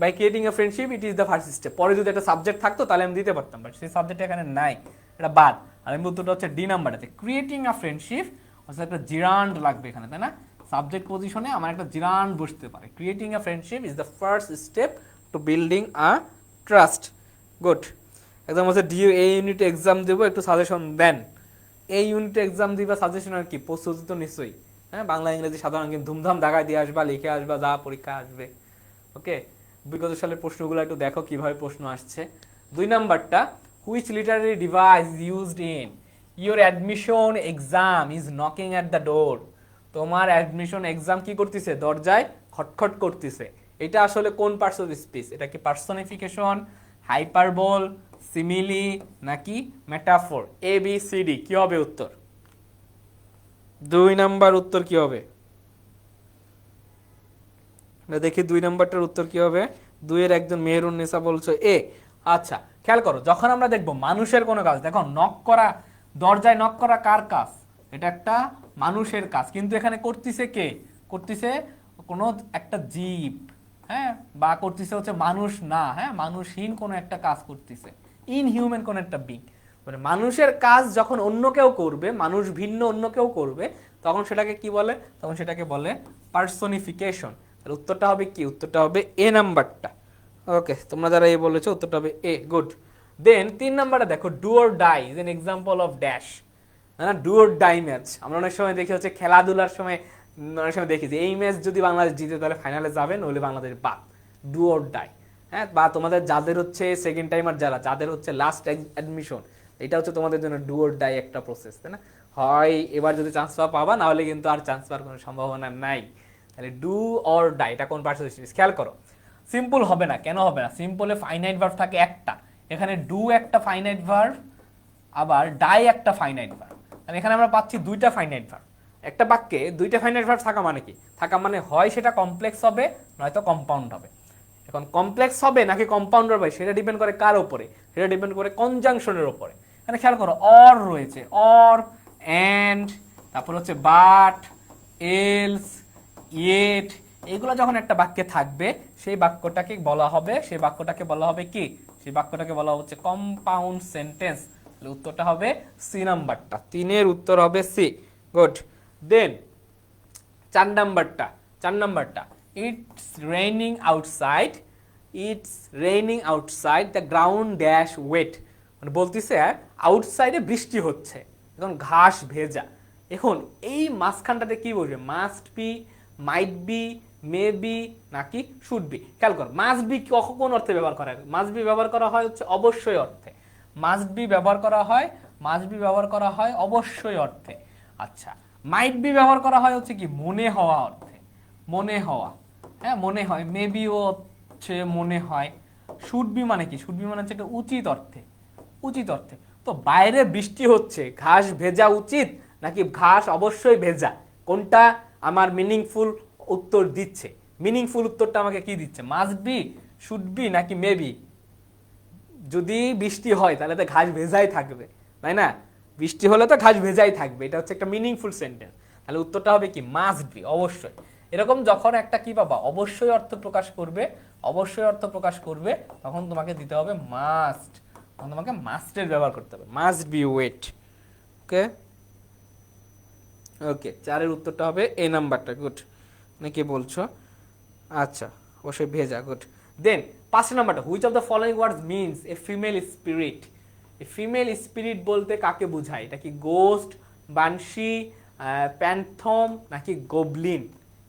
[SPEAKER 1] by creating a friendship it is the first step. পরে যদি একটা সাবজেক্ট থাকতো তাহলে আমি দিতে পারতাম, বাট সেই সাবজেক্ট এখানে নাই, এটা বাদ। আর আমি উত্তরটা হচ্ছে ডি নাম্বারটাতে, ক্রিয়েটিং আ ফ্রেন্ডশিপ, অর্থাৎ একটা জিরান্ড লাগবে এখানে, তাই না? সাবজেক্ট পজিশনে আমার একটা জিরান্ড বসতে পারে। Creating a friendship is the first step to building a trust. Good. একদম হচ্ছে এই ইউনিটে এক্সাম দেবো, একটু সাজেশন দেন। এই ইউনিটে এক্সাম দিবা, সাজেশন আর কি, প্রস্তুতি তো নিশ্চয়ই। হ্যাঁ, বাংলা ইংরেজি সাধারণ কিন্তু ধুমধাম দাগায় দিয়ে আসবা, লিখে আসবা, যা পরীক্ষা আসবে। ওকে, বিগত সালের প্রশ্নগুলো একটু দেখো কিভাবে প্রশ্ন আসছে। 2 নাম্বারটা, which Literary device used in your admission exam is knocking at the door. তোমার অ্যাডমিশন এক্সাম কি করতেছে? দরজায় খটখট করতেছে। এটা আসলে কোন পার্টস অফ স্পিচ? এটা কি পার্সনিফিকেশন, হাইপারবোল, সিমিলি, নাকি metaphor? A B C D, কি হবে উত্তর? 2 নাম্বার উত্তর কি হবে? দেখি 2 নাম্বারটার উত্তর কি হবে। 2 এর একজন মেহেরুন নেসা বলছো এ, আচ্ছা খেয়াল করো, যখন আমরা দেখবো মানুষের কোনো কাজ, দেখো নক করা, দরজায় নক করা কার কাজ? এটা একটা মানুষের কাজ, কিন্তু এখানে করতেছে কে? করতেছে কোনো একটা জীব, হ্যাঁ, বা করতেছে হচ্ছে মানুষ না, হ্যাঁ, মানুষহীন কোনো একটা কাজ করতেছে, ইনহিউম্যান কোনো একটা বিং। মানে মানুষের কাজ যখন অন্য কেউ করবে, মানুষ ভিন্ন অন্য কেউ করবে, তখন সেটাকে কি বলে? তখন সেটাকে বলে পার্সোনিফিকেশন। তাহলে উত্তরটা হবে কি? উত্তরটা হবে এ নাম্বারটা। ওকে, তোমরা যারা এ বলেছো উত্তরটা হবে এ। গুড। দেন 3 নাম্বারে দেখো, do or die is an example of dash. না, ডু অর ডাই ম্যাচ আমরা অনেক সময় দেখি হচ্ছে খেলাধুলার সময়, অনেক সময় দেখি যে এই ম্যাচ যদি বাংলাদেশ জিতে তাহলে ফাইনালে যাবে, নইলে বাংলাদেশ বাদ। ডু অর ডাই, হ্যাঁ, বা তোমাদের যাদের হচ্ছে সেকেন্ড টাইমার, যাদের হচ্ছে লাস্ট অ্যাডমিশন, এটা হচ্ছে তোমাদের জন্য ডু অর ডাই একটা প্রসেস, তাই না? হয় এবার যদি চান্স পাবা, না হলে কিন্তু আর চান্স পাওয়ার কোনো সম্ভাবনা নাই। তাহলে ডু অর ডাই এটা কোন পার্সোনাল? খেয়াল করো, সিম্পল হবে না। কেন হবে না? সিম্পলে ফাইনাইট ভার্ব থাকে একটা, এখানে ডু একটা ফাইনাইট ভার্ব, আবার ডাই একটা ফাইনাইট ভার্ব। মানে এখানে আমরা পাচ্ছি দুইটা ফাইনাইট ভার্ব। একটা বাক্যে দুইটা ফাইনাইট ভার্ব থাকা মানে কি? থাকা মানে হয় সেটা কমপ্লেক্স হবে, নয়তো কম্পাউন্ড হবে। এখন কমপ্লেক্স হবে নাকি কম্পাউন্ড হবে সেটা ডিপেন্ড করে কার উপরে? সেটা ডিপেন্ড করে কনজাংশনের উপরে। এখানে খেয়াল করো, অর রয়েছে, অর, অ্যান্ড, তারপর হচ্ছে বাট, এলস, ইয়েট, এগুলো যখন একটা বাক্যে থাকবে, সেই বাক্যটাকে বলা হবে, সেই বাক্যটাকে বলা হবে কি? সেই বাক্যটাকে বলা হচ্ছে কম্পাউন্ড সেন্টেন্স। তাহলে উত্তরটা হবে সি নাম্বারটা, 3-এর উত্তর হবে সি। গুড। দেন 4 নাম্বারটা, it's raining outside, it's raining outside, the ground dash wet. মানে বলতেছে আউটসাইডে বৃষ্টি হচ্ছে, এখন ঘাস ভেজা। এখন এই মাঝখানটাতে কি বলবে? Must be, might be, may be, নাকি শুড বি? খেয়াল কর, মাস্ট বি কোন অর্থে ব্যবহার করা হয়? মাস্ট বি ব্যবহার করা হয় হচ্ছে অবশ্যই অর্থে। মাস্ট বি ব্যবহার করা হয়, মাস্ট বি ব্যবহার করা হয় অবশ্যই অর্থে। আচ্ছা, মাইট বি ব্যবহার করা হয় হচ্ছে কি? মনে হওয়া অর্থে, মনে হওয়া, হ্যাঁ, মনে হয়। মেবিও হচ্ছে মনে হয়। শুড বি মানে কি? শুড বি মানে হচ্ছে একটা উচিত অর্থে, উচিত অর্থে। তো বাইরে বৃষ্টি হচ্ছে, ঘাস ভেজা উচিত নাকি ঘাস অবশ্যই ভেজা? কোনটা আমার মিনিংফুল উত্তর দিচ্ছে? মিনিংফুল উত্তরটা আমাকে কি দিচ্ছে? মাস্ট বি, শুড বি, নাকি মেবি? যদি বৃষ্টি হয় তাহলে তো ঘাস ভেজাই থাকবে, তাই না? বৃষ্টি হলে তো ঘাস ভেজাই থাকবে, এটা হচ্ছে একটা মিনিংফুল সেন্টেন্স। তাহলে উত্তরটা হবে কি? মাস্ট বি, অবশ্যই। এরকম যখন একটা কি পাবা, অবশ্যই অর্থ প্রকাশ করবে, অবশ্যই অর্থ প্রকাশ করবে, তখন তোমাকে দিতে হবে মাস্ট, তখন তোমাকে মাস্টের ব্যবহার করতে হবে, মাস্ট বি ওয়েট। ওকে, ওকে, 4-এর উত্তরটা হবে এ নাম্বারটা। গুড, নাকি বলছো? আচ্ছা, অবশ্যই ভেজা। গুড। দেন 5 নাম্বারটা, which of the following words means a female spirit? A female spirit বলতে কাকে বোঝায়? এটা কি গোস্ট, বানশি, প্যান্থম, নাকি গোবলিন?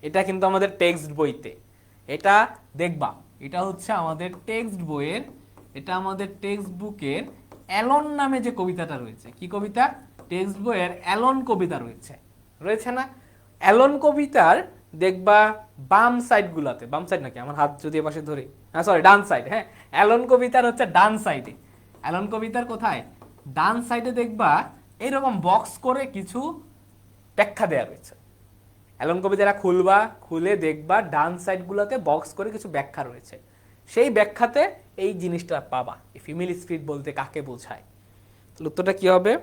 [SPEAKER 1] এটা কিন্তু আমাদের টেক্সট বইতে, এটা দেখবা, এটা হচ্ছে আমাদের টেক্সট বইয়ের, এটা আমাদের টেক্সট বুকের অ্যালন নামে যে কবিতাটা রয়েছে। কি কবিতা? টেক্সট বইয়ের অ্যালন কবিতা রয়েছে, রয়েছে না? অ্যালন কবিতার দেখবা বাম সাইড গুলাতে, বাম সাইড নাকি, আমার হাত যদি পাশে ধরি, হ্যাঁ সরি, ডান সাইড, হ্যাঁ, অ্যালন কবিতার হচ্ছে ডান সাইডে। অ্যালন কবিতার কোথায়? ডান সাইডে দেখবা এরকম বক্স করে কিছু ব্যাখ্যা দেওয়া রয়েছে। অ্যালন কবিতাটা খুলবা, খুলে দেখবা ডান সাইড গুলাতে বক্স করে কিছু ব্যাখ্যা রয়েছে। সেই ব্যাখ্যাতে এই জিনিসটা পাবা, এই ফিমেল স্পিরিট বলতে কাকে বোঝায়। উত্তরটা কি হবে?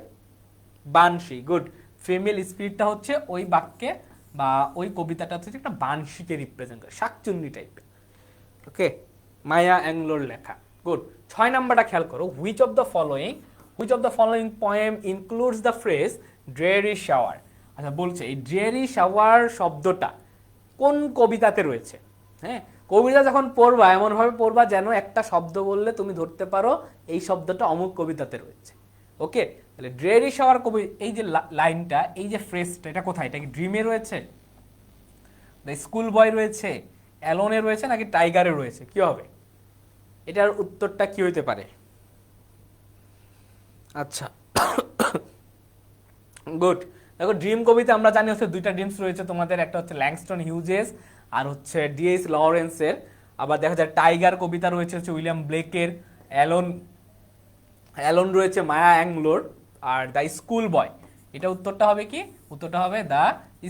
[SPEAKER 1] বানশি। গুড। ফিমেল স্পিরিটটা হচ্ছে ওই বাক্যে বা ওই কবিতাটা হচ্ছে একটা বানশিকে রিপ্রেজেন্ট করে, শাকচুন্নি টাইপের। ওকে, মায়া অ্যাংলোর লেখা। গুড। 6 নাম্বারটা খেয়াল করো, which of the following poem includes the phrase ড্রেয়ারি shower? আচ্ছা, বলছে এই ড্রেয়ারি শাওয়ার শব্দটা কোন কবিতাতে রয়েছে? হ্যাঁ, কবিতা যখন পড়বা এমনভাবে পড়বা যেন একটা শব্দ বললে তুমি ধরতে পারো এই শব্দটা অমুক কবিতাতে রয়েছে। ওকে, তাহলে ড্রেয়ারি শাওয়ার কবি, এই যে লাইনটা, এই যে ফ্রেজটা, এটা কোথায়? এটা কি ড্রিমে রয়েছে, দ্য স্কুল বয় রয়েছে, অ্যালোনে রয়েছে, নাকি টাইগারে রয়েছে? কি হবে? এটার উত্তরটা কি হইতে পারে? আচ্ছা, গুড। দেখো, ড্রিম কবিতা আমরা জানি হচ্ছে দুইটা ড্রিমস রয়েছে তোমাদের, একটা হচ্ছে ল্যাংস্টন হিউজেস আর হচ্ছে ডিএস লরেন্সের। আবার দেখা যায় টাইগার কবিতা রয়েছে হচ্ছে উইলিয়াম ব্লেকের, অ্যালন রয়েছে মায়া অ্যাংলোর, আর দ্য স্কুল বয়, এটা উত্তরটা হবে কি? উত্তরটা হবে the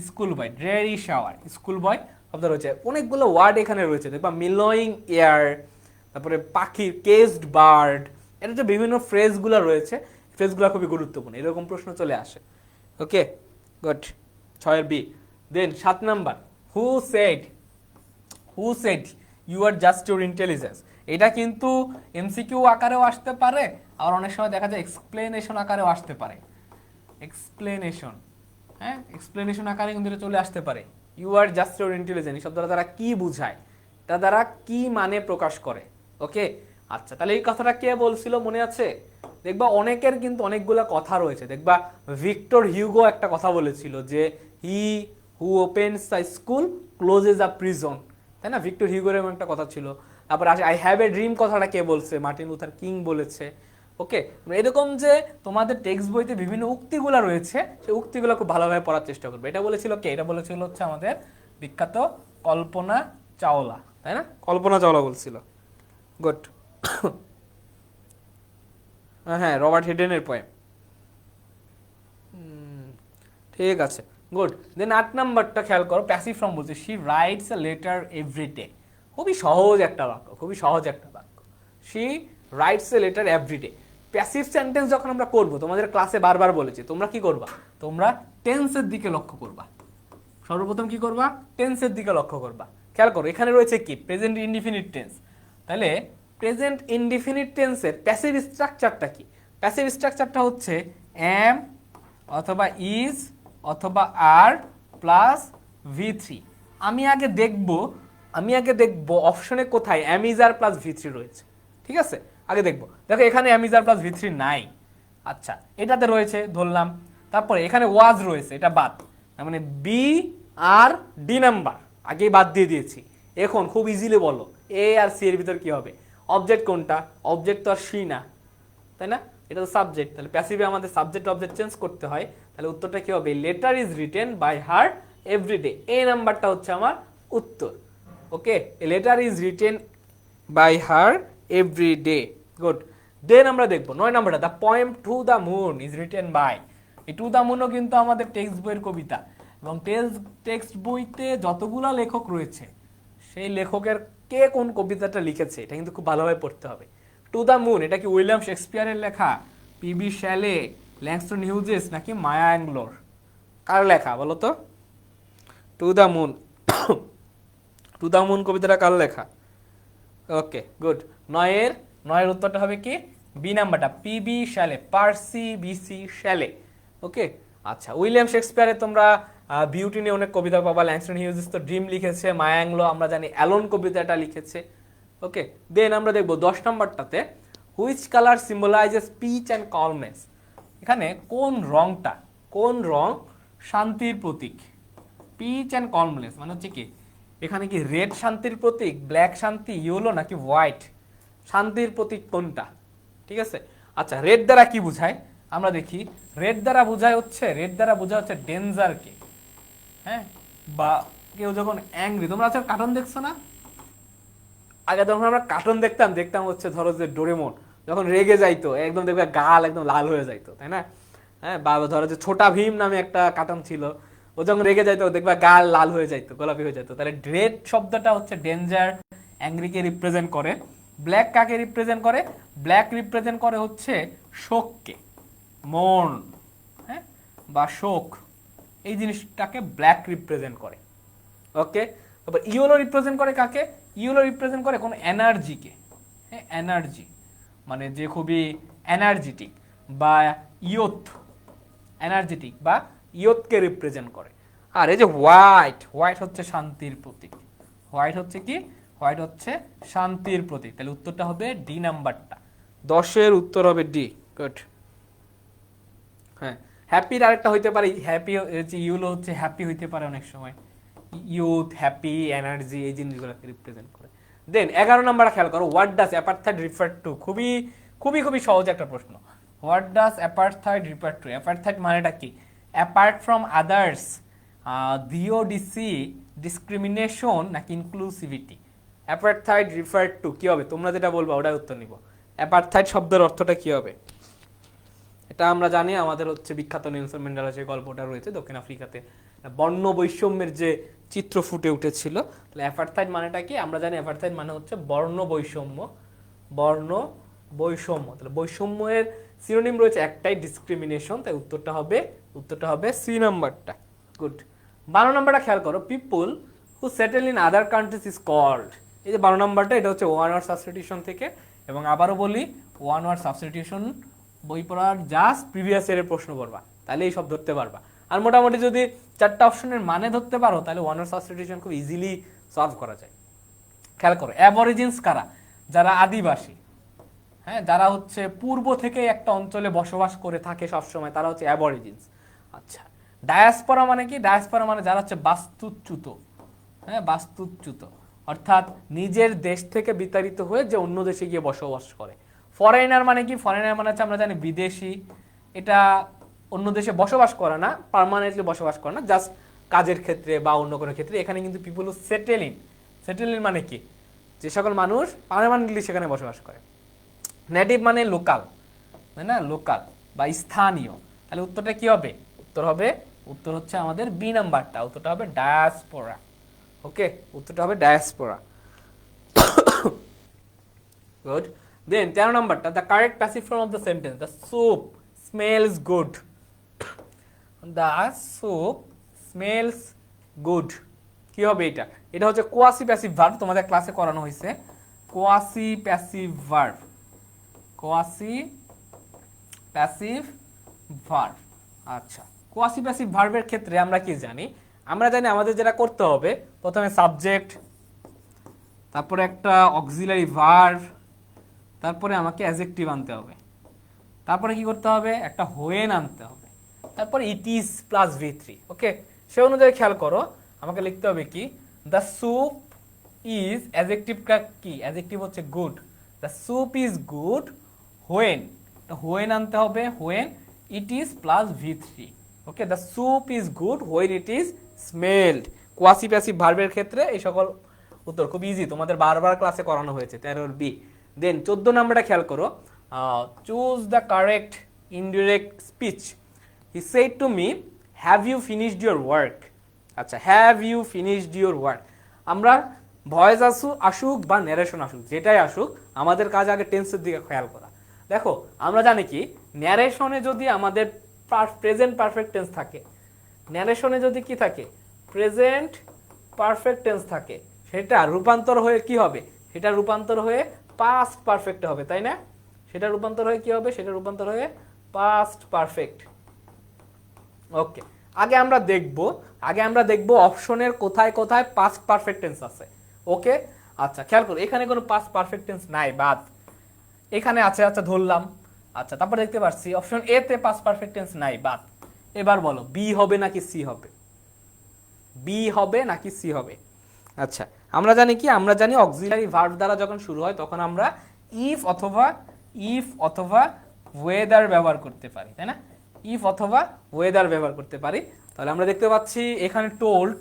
[SPEAKER 1] school boy. ড্রেয়ারি shower, school বয় শব্দ রয়েছে। অনেকগুলো ওয়ার্ড এখানে রয়েছে, দেখবা মিলোয়িং এয়ার, তারপরে পাখির কেসড বার্ড, এটা যে বিভিন্ন ফ্রেজগুলো রয়েছে, ফ্রেজগুলো খুবই গুরুত্বপূর্ণ, এরকম প্রশ্ন চলে আসে। Okay good, 6 B. Then 7 number, who said you are just your intelligence. এটা কিন্তু এমসিকিউ আকারেও আসতে পারে, আর অনেক সময় দেখা যায় এক্সপ্লেনেশন আকারেও আসতে পারে। এক্সপ্লেনেশন, হ্যাঁ, এক্সপ্লেনেশন আকারে কিন্তু এটা চলে আসতে পারে। You are just your intelligence, এই শব্দটা দ্বারা কি বুঝায়, তা দ্বারা কি মানে প্রকাশ করে। ওকে, আচ্ছা, তাহলে এই কথাটা কে বলছিল মনে আছে? দেখবা অনেকের কিন্তু অনেকগুলো কথা রয়েছে। দেখবা ভিক্টর হিউগো একটা কথা বলেছিল যে হি হু ওপেনস আ স্কুল ক্লোজেস আ প্রিজন, তাই না? ভিক্টর হিউগোর এমন একটা কথা ছিল। তারপর আসে আই হ্যাভ এ ড্রিম, কথাটা কে বলছে? মার্টিন লুথার কিং বলেছে। ওকে, এরকম যে তোমাদের টেক্সট বইতে বিভিন্ন উক্তিগুলো রয়েছে, সেই উক্তিগুলো খুব ভালোভাবে পড়ার চেষ্টা করবে। এটা বলেছিল কে? এটা বলেছিল হচ্ছে আমাদের বিখ্যাত কল্পনা চাওলা, তাই না? কল্পনা চাওলা বলছিল। গুড। হ্যাঁ, রবার্ট হেডেনের পোয়েম। ঠিক আছে, গুড। দেন 8 নাম্বারটা খেয়াল করো, প্যাসিভ ফর্ম বলছে she rights a letter every day. খুবই সহজ একটা বাক্য, খুবই সহজ একটা বাক্য। She rights a letter every day. Passive sentence যখন আমরা করব, তোমাদের ক্লাসে বারবার বলেছি, তোমরা কি করবা? তোমরা টেন্সের দিকে লক্ষ্য করবা। সর্বপ্রথম কি করবা? টেন্সের দিকে লক্ষ্য করবা। খেয়াল করো, এখানে রয়েছে কি? Present indefinite tense. তাহলে প্রেজেন্ট ইনডিফিনিট টেন্সের প্যাসিভ স্ট্রাকচারটা কি? প্যাসিভ স্ট্রাকচারটা হচ্ছে এম অথবা ইজ অথবা আর প্লাস V3। আমি আগে দেখব অপশনে কোথায় M is R plus V3 রয়েছে। ঠিক আছে, আগে দেখবো। দেখো এখানে M is R plus V3 নাই। আচ্ছা, এটাতে রয়েছে ধরলাম। তারপরে এখানে ওয়াজ রয়েছে, এটা বাদ, তার মানে বি আর ডি নাম্বার আগেই বাদ দিয়ে দিয়েছি। এখন খুব ইজিলি বলো এ আর সি এর ভিতর কি হবে? অবজেক্ট কোনটা? অবজেক্ট তো আর সি না, তাই না? এটা তো সাবজেক্ট। তাহলে প্যাসিভে আমাদের সাবজেক্ট অবজেক্ট চেঞ্জ করতে হয়। তাহলে উত্তরটা কি হবে? Letter is written by her everyday. এই নাম্বারটা হচ্ছে আমার উত্তর। Okay, letter is written by her everyday. Good. Then আমরা দেখবো 9 নাম্বারটা, the poem to the moon is written by. এই টু দ্য মুনও কিন্তু আমাদের টেক্সট বইয়ের কবিতা, এবং টেক্সট বইতে যতগুলো লেখক রয়েছে সেই লেখকের কে কোন কবিতাটা লিখেছে এটা কিন্তু খুব ভালোভাবে পড়তে হবে। টু দ্য মুন, এটা কি উইলিয়াম শেক্সপিয়ারের লেখা, পিবি শ্যালে, ল্যাংস্টন হিউজেস, নাকি মায়া অ্যাংলোর? কার লেখা বলো তো? Two the moon, two the moon কবিতাটা কার লেখা? Okay good. নয়ের উত্তরটা হবে কি? বি নাম্বারটা, পিবি শ্যালে, পার্সি বিসি শ্যালে। ওকে, আচ্ছা, উইলিয়াম শেক্সপিয়ারে তোমরা বিউটি নিয়ে অনেক কবিতা পাবা। ল্যাংস্টন হিউজেস তো ড্রিম লিখেছে, মায়া অ্যাংলো আমরা জানি অ্যালোন কবিতাটা লিখেছে। ওকে, দেন আমরা দেখবো 10 নাম্বারটাতে, which colour symbolises peace and calmness. এখানে কোন রং শান্তির প্রতীক? পিচ অ্যান্ড কলমনেস মানে হচ্ছে কি, এখানে কি রেড শান্তির প্রতীক, ব্ল্যাক শান্তি, ইয়েলো নাকি হোয়াইট? শান্তির প্রতীক কোনটা? ঠিক আছে, আচ্ছা, রেড দ্বারা কি বোঝায় আমরা দেখি। রেড দ্বারা বোঝায় হচ্ছে ডেঞ্জারকে, হ্যাঁ, বা কেউ যখন অ্যাংরি। তোমরা আচ্ছা কার্টুন দেখছো না? আগে যখন আমরা কার্টুন দেখতাম হচ্ছে ধরো যে ডোরেমন যখন রেগে যাইতো একদম দেখবে গাল একদম লাল হয়ে যাইতো, তাই না? হ্যাঁ, বা ধরো যে ছোটা ভীম নামে একটা কার্টুন ছিল, ও যখন রেগে যাইতো দেখবে গাল লাল হয়ে যাইতো, গোলাপি হয়ে যাইতো। তাহলে রেড শব্দটা হচ্ছে ডেঞ্জার, অ্যাংরিকে রিপ্রেজেন্ট করে। ব্ল্যাক কাকে রিপ্রেজেন্ট করে? ব্ল্যাক রিপ্রেজেন্ট করে হচ্ছে শোককে, মন, হ্যাঁ, বা শোক, এই জিনিসটাকে ব্ল্যাক রিপ্রেজেন্ট করে। ওকে, তারপর ইয়েলো রিপ্রেজেন্ট করে কাকে? ইয়েলো রিপ্রেজেন্ট করে কোনো এনার্জিকে, হ্যাঁ, এনার্জি মানে যে খুবই এনার্জেটিক, বা এনার্জেটিক বা ইয়তকে রিপ্রেজেন্ট করে। আর এই যে হোয়াইট হচ্ছে শান্তির প্রতীক। হোয়াইট হচ্ছে কি? হোয়াইট হচ্ছে শান্তির প্রতীক। তাহলে উত্তরটা হবে ডি নাম্বারটা, 10-এর উত্তর হবে ডি। গুড। হ্যাঁ, হ্যাপির আরেকটা হইতে পারে, হ্যাপি ইউলো হচ্ছে হ্যাপি হইতে পারে অনেক সময়, ইউথ, হ্যাপি, এনার্জি, এই জিনিসগুলোকে রিপ্রেজেন্ট করে। দেন 11 নাম্বার খেয়াল করো, হোয়াট ডাজ অ্যাপারথাইড রিফার টু। খুবই খুবই খুবই সহজ একটা প্রশ্ন। What does অ্যাপারথাইড refer to? অ্যাপারথাইড মানেটা কি? অ্যাপার্ট ফ্রম আদার্স, ডিওডিসি, ডিসক্রিমিনেশন নাকি ইনক্লুসিভিটি? অ্যাপারথাইড রিফার টু কি হবে? তোমরা যেটা বলবো ওটাই উত্তর নিব। অ্যাপারথাইড শব্দের অর্থটা কি হবে? এটা আমরা জানি, আমাদের হচ্ছে বিখ্যাত নেলসন ম্যান্ডেলার যে গল্পটা রয়েছে দক্ষিণ আফ্রিকাতে বর্ণ বৈষম্যের যে চিত্র ফুটে উঠেছিল। তাহলে অ্যাপারথাইড মানেটা কি? আমরা জানি অ্যাপারথাইড মানে হচ্ছে বর্ণ বৈষম্য, বর্ণ বৈষম্য। তাহলে বৈষম্যের সিনোনিম রয়েছে একটাই, ডিসক্রিমিনেশন। তাই উত্তরটা হবে সি নাম্বারটা। গুড। 12 নাম্বারটা খেয়াল করো, people who settle in other countries is called. এই যে 12 নাম্বারটা, এটা হচ্ছে ওয়ান ওয়ার্ড সাবস্টিটিউশন থেকে। এবং আবারও বলি, ওয়ান ওয়ার্ড সাবস্টিটিউশন বই পড়ার জাস্ট প্রিভিয়াস ইয়ারের প্রশ্ন পড়বা, তাহলে এই সব ধরতে পারবা। আর মোটামুটি যদি 4টা অপশনের মানে ধরতে পারো, তাহলে ওয়ান ওয়ার্ড সাবস্টিটিউশন খুব ইজিলি সলভ করা যায়। খেয়াল করো, অ্যাবরিজিনস কারা? যারা আদিবাসী, হ্যাঁ, যারা হচ্ছে পূর্ব থেকে একটা অঞ্চলে বসবাস করে থাকে সবসময়, তারা হচ্ছে অ্যাবরিজিনস। আচ্ছা, ডায়াসপোরা মানে কি? ডায়াসপোরা মানে যারা হচ্ছে বাস্তুচ্যুত, হ্যাঁ, বাস্তুচ্যুত, অর্থাৎ নিজের দেশ থেকে বিতাড়িত হয়ে যে অন্য দেশে গিয়ে বসবাস করে। ফরেনার মানে কি? ফরেনার মানে হচ্ছে আমরা জানি বিদেশি, এটা অন্য দেশে বসবাস করে না, পার্মানেন্টলি বসবাস করে না, জাস্ট কাজের ক্ষেত্রে বা অন্য কোনো ক্ষেত্রে। এখানে কিন্তু people who settle in, settle in মানে কি? যে সকল মানুষ পার্মানেন্টলি সেখানে বসবাস করে। নেটিভ মানে লোকাল, তাই না, লোকাল বা স্থানীয়। তাহলে উত্তরটা কি হবে? উত্তর হচ্ছে আমাদের বি নাম্বারটা, উত্তরটা হবে ডায়াসপোরা। ওকে, উত্তরটা হবে ডায়াসপোরা। গুড। দেন 13 নাম্বারটা, the correct passive form of the sentence, the soup smells good. The soup smells good, কি হবে এটা? এটা হচ্ছে কোয়াসি প্যাসিভ ভার্ব, তোমাদের ক্লাসে করানো হয়েছে। Quasi passive verb, quasi passive verb. আচ্ছা, কোয়াসি প্যাসিভ ভার্বের ক্ষেত্রে আমরা কি জানি? আমরা জানি আমাদের যেটা করতে হবে, প্রথমে সাবজেক্ট, তারপরে একটা অক্সিলারি ভার্ব, তারপরে আমাকে অ্যাডজেক্টিভ আনতে হবে, তারপরে কি করতে হবে? একটা হোয়েন আনতে হবে, তারপরে ইট ইজ প্লাস V3। ওকে, সে অনুযায়ী খেয়াল করো, আমাকে লিখতে হবে কি? দ্য স্যুপ ইজ, অ্যাডজেক্টিভটা কি? অ্যাডজেক্টিভ হচ্ছে good. The soup is good when, when আনতে হবে, when it is plus V3। Okay, the soup is good when it is smelled. Quasi passive ভার্বের ক্ষেত্রে এই সকল উত্তর খুব ইজি, তোমাদের বারবার ক্লাসে করানো হয়েছে, 13 বি। দেন 14 নাম্বারটা খেয়াল করো, choose the correct indirect speech. He said to me, have you finished your work. আচ্ছা, have you finished your work, আমরা ভয়েস আসুক বা ন্যারেশন আসুক, যেটাই আসুক, আমাদের কাজ আগে টেন্সের দিকে খেয়াল করা। দেখো, আমরা জানি কি, ন্যারেশনে যদি আমাদের প্রেজেন্ট পারফেক্ট টেন্স থাকে, ন্যারেশনে যদি কি থাকে? প্রেজেন্ট পারফেক্ট টেন্স থাকে, সেটা রূপান্তর হয়ে কি হবে? সেটা রূপান্তর হয়ে পাস্ট পারফেক্ট হবে, তাই না? সেটা রূপান্তর হয়ে কি হবে? সেটা রূপান্তর হয়ে পাস্ট পারফেক্ট। ওকে, আগে আমরা দেখব অপশনের কোথায় কোথায় পাস্ট পারফেক্ট টেন্স আছে। ওকে, আচ্ছা, খেয়াল করো, এখানে কোনো পাস্ট পারফেক্ট টেন্স নাই, বাদ। এখানে আছে, আচ্ছা ধরলাম। আচ্ছা, তারপর দেখতে পাচ্ছি অপশন এ তে পাস্ট পারফেক্ট টেন্স নাই, বাদ। এবার বলো, বি হবে নাকি সি হবে? বি হবে নাকি সি হবে? আচ্ছা, আমরা জানি অক্সিলারি ভার্ব দ্বারা যখন শুরু হয় তখন আমরা ইফ অথবা ওয়েদার ব্যবহার করতে পারি, তাই না? ইফ অথবা ওয়েদার ব্যবহার করতে পারি। তাহলে আমরা দেখতে পাচ্ছি এখানে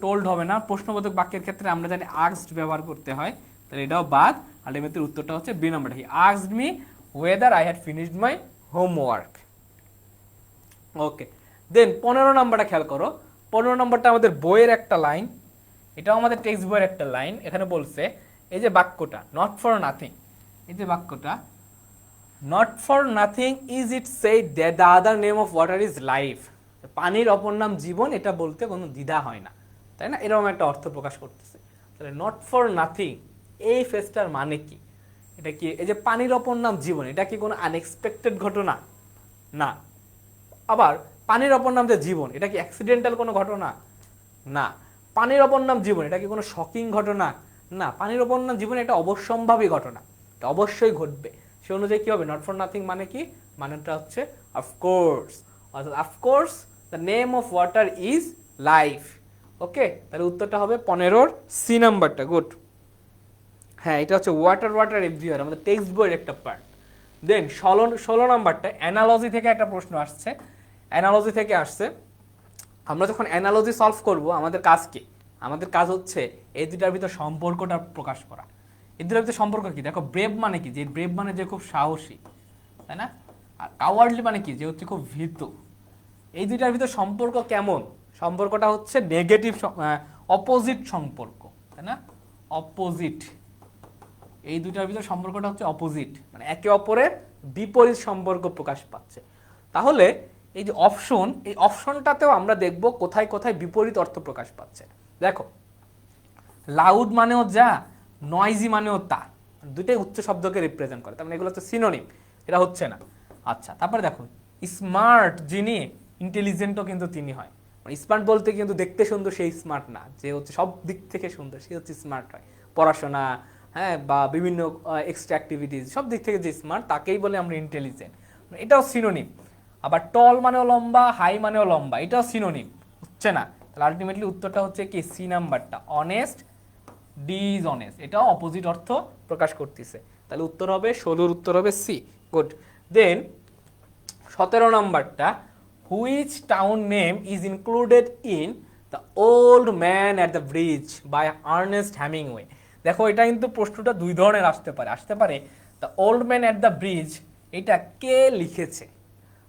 [SPEAKER 1] টোল্ড হবে না, প্রশ্নবোধক বাক্যের ক্ষেত্রে আমরা জানি আস্কড ব্যবহার করতে হয়, তাহলে এটাও বাদ। আলটিমেটলি উত্তরটা হচ্ছে B number, he asked me whether I had finished my homework. Okay, then 15 নাম্বারটা খেয়াল করো, 15 নম্বরটা আমাদের বইয়ের একটা লাইন, এটাও আমাদের টেক্সট বইয়ের একটা লাইন। এখানে বলছে, এই যে বাক্যটা, নট ফর নাথিং, এই যে বাক্যটা, not for nothing is it said that the other name of water is life. পানির অপর নাম জীবন, এটা বলতে কোনো দ্বিধা হয় না, তাই না? এরকম একটা অর্থ প্রকাশ করতেছে। তাহলে নট ফর নাথিং, এই ফেজটার মানে কি? এটা কি, এই যে পানির অপর নাম জীবন, এটা কি কোনো আনএক্সপেক্টেড ঘটনা? না। আবার পানির অপর নাম যে জীবন, এটা কি অ্যাক্সিডেন্টাল কোনো ঘটনা? না। পানির অপর নাম জীবন, এটা কি কোনো শকিং ঘটনা? না। পানির অপর নাম জীবন, এটা অবশ্যম্ভাবী ঘটনা, এটা অবশ্যই ঘটবে। সে অনুযায়ী কি হবে? নট ফর নাথিং মানে কি? মানেটা হচ্ছে অফকোর্স, অর্থাৎ of course the name of water is life. Okay, তাহলে উত্তরটা হবে 15 সি নাম্বারটা। গুড। হ্যাঁ, এটা হচ্ছে ওয়াটার এভরিওয়্যার, আমাদের টেক্সট বইয়ের একটা পার্ট। দেন 16 নাম্বারটা অ্যানালজি থেকে একটা প্রশ্ন আসছে, অ্যানালজি থেকে আসছে। আমরা যখন অ্যানালজি সলভ করব, আমাদের কাজ কি? আমাদের কাজ হচ্ছে এই দুটার ভিতর সম্পর্কটা প্রকাশ করা। এই দুটার ভিতর সম্পর্ক কি? দেখো, ব্রেভ মানে কি? যে ব্রেভ মানে যে খুব সাহসী, তাই না? আর কাওয়ার্ডলি মানে কি? যে হচ্ছে খুব ভীতু। এই দুইটার ভিতর সম্পর্ক কেমন? সম্পর্কটা হচ্ছে নেগেটিভ, অপোজিট সম্পর্ক, তাই না? অপোজিট। এই দুইটার ভিতরে সম্পর্কটা হচ্ছে অপোজিট, মানে একে অপরের বিপরীত সম্পর্ক প্রকাশ পাচ্ছে। তাহলে এই যে অপশন, এই অপশনটাতেও আমরা দেখব কোথায় কোথায় বিপরীত অর্থ প্রকাশ পাচ্ছে। দেখো, লাউড মানেও যা, নয়েজি মানেও তা, দুইটাই উচ্চ শব্দকে রিপ্রেজেন্ট করে, তার মানে এগুলো হচ্ছে সিনোনিম, এটা হচ্ছে না। আচ্ছা, তারপরে দেখো, স্মার্ট যিনি, ইন্টেলিজেন্টও কিন্তু তিনি হয়। স্মার্ট বলতে কিন্তু দেখতে সুন্দর সেই স্মার্ট না, যে হচ্ছে সব দিক থেকে সুন্দর সে হচ্ছে স্মার্ট হয়, পড়াশোনা, হ্যাঁ, বা বিভিন্ন এক্সট্রা অ্যাক্টিভিটিস সব দিক থেকে যে স্মার্ট তাকেই বলে আমরা ইন্টেলিজেন্ট, এটাও সিনোনিম। আবার টল মানেও লম্বা, হাই মানেও লম্বা, এটাও সিনোনিম, হচ্ছে না। তাহলে আলটিমেটলি উত্তরটা হচ্ছে কি, সি নাম্বারটা, অনেস্ট ডিসঅনেস্ট, এটাও অপোজিট অর্থ প্রকাশ করতেছে। তাহলে উত্তর হবে 16, উত্তর হবে সি। গুড। দেন 17 নাম্বারটা, which town name is included in the old man at the bridge by Ernest Hemingway. দেখো, এটা কিন্তু প্রশ্নটা দুই ধরনের আসতে পারে the old man at the bridge এটা কে লিখেছে,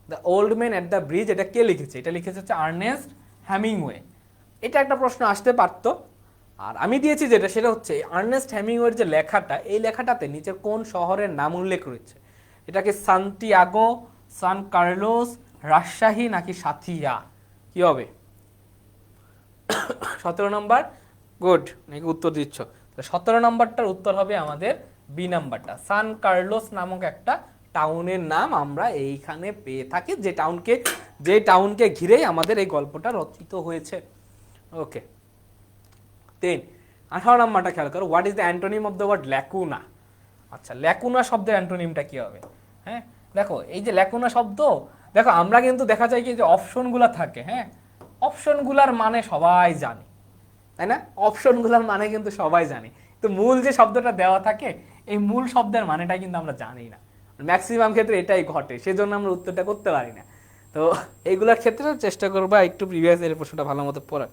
[SPEAKER 1] the old man at the bridge এটা কে লিখেছে, এটা লিখেছে হচ্ছে আর্নেস্ট হ্যামিংওয়ে, এটা একটা প্রশ্ন আসতে পারতো। আর আমি দিয়েছি যেটা, সেটা হচ্ছে আর্নেস্ট হ্যামিংওয়ের যে লেখাটা, এই লেখাটাতে নিচের কোন শহরের নাম উল্লেখ রয়েছে, এটাকে সান্তিয়াগো, সান কার্লোস, রাজশাহী নাকি সাথিয়া, কি হবে? 17 নম্বর। গুড, নাকি উত্তর দিচ্ছ? 17 নম্বরটার উত্তর হবে আমাদের বি নাম্বারটা, সান কার্লোস নামক একটা টাউনের নাম আমরা এইখানে পেয়ে থাকি, যে টাউনকে ঘিরেই আমাদের এই গল্পটা রচিত হয়েছে। ওকে। 18 নাম্বারটা খেয়াল করো, what is the antonym of the word lacuna. আচ্ছা, ল্যাকুনা শব্দের অ্যান্টোনিমটা কি হবে? হ্যাঁ, দেখো, এই যে ল্যাকুনা শব্দ, দেখো আমরা কিন্তু দেখা যায় কি যে অপশনগুলো থাকে, হ্যাঁ, অপশনগুলার মানে সবাই জানে, তাই না? অপশনগুলোর মানে কিন্তু সবাই জানে, তো মূল যে শব্দটা দেওয়া থাকে, এই মূল শব্দের মানেটা কিন্তু আমরা জানি না, ম্যাক্সিমাম ক্ষেত্রে এটাই ঘটে, সেজন্য আমরা উত্তরটা করতে পারি না। তো এইগুলোর ক্ষেত্রে চেষ্টা করবা একটু প্রিভিয়াস এর প্রশ্নটা ভালো মতো পড়ার।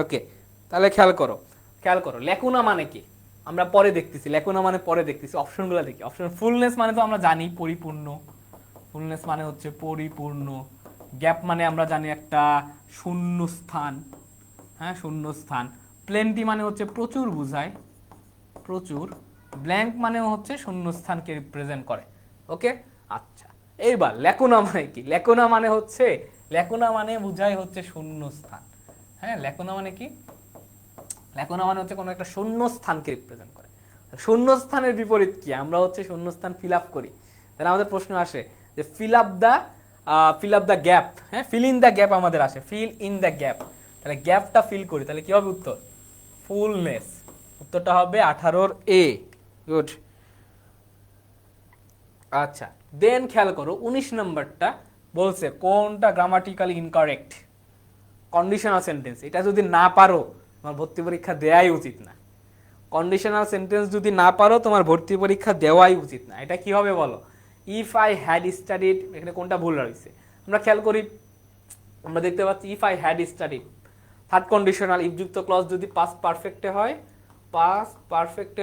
[SPEAKER 1] ওকে, তাহলে খেয়াল করো ল্যাকুনা মানে কি আমরা পরে দেখতেছি, ল্যাকুনা মানে পরে দেখতেছি, অপশনগুলো দেখি। অপশন ফুলনেস মানে তো আমরা জানি পরিপূর্ণ, ফুলনেস মানে হচ্ছে পরিপূর্ণ। গ্যাপ মানে আমরা জানি একটা শূন্য স্থান, হ্যাঁ, শূন্য স্থান। প্লেন্টি মানে হচ্ছে প্রচুর বোঝায়, প্রচুর। ব্ল্যাঙ্ক মানে হচ্ছে শূন্য স্থানকে রিপ্রেজেন্ট করে। ওকে, আচ্ছা, এইবার ল্যাকুনা মানে কি? ল্যাকুনা মানে বোঝায় হচ্ছে শূন্য স্থান। হ্যাঁ, ল্যাকুনা মানে কি? ল্যাকুনা মানে হচ্ছে কোনো একটা শূন্য স্থানকে রিপ্রেজেন্ট করে। শূন্য স্থানের বিপরীত কি? আমরা হচ্ছে শূন্য স্থান ফিল আপ করি। তাহলে আমাদের প্রশ্ন আসে যে ফিল আপ দ্য গ্যাপ, হ্যাঁ, ফিল ইন দ্য গ্যাপ আমাদের আসে, ফিল ইন দ্য গ্যাপ। তাহলে গ্যাপটা ফিল করি, তাহলে কি হবে উত্তর? ফুলনেস। উত্তরটা হবে 18 এ। গুড। আচ্ছা, দেন খেয়াল করো 19 নম্বরটা বলছে কোনটা গ্রামাটিক্যালি ইনকারেক্ট, কন্ডিশনাল সেন্টেন্স। এটা যদি না পারো তোমার ভর্তি পরীক্ষা দেওয়াই উচিত না। কন্ডিশনাল সেন্টেন্স যদি না পারো তোমার ভর্তি পরীক্ষা দেওয়াই উচিত না। এটা কি হবে বলো? ইফ আই হ্যাড স্টাডিড, এখানে কোনটা ভুল রয়েছে আমরা খেয়াল করি। আমরা দেখতে পাচ্ছি if I had studied, third conditional, ইফযুক্ত ক্লজ যদি পাস্ট পারফেক্টে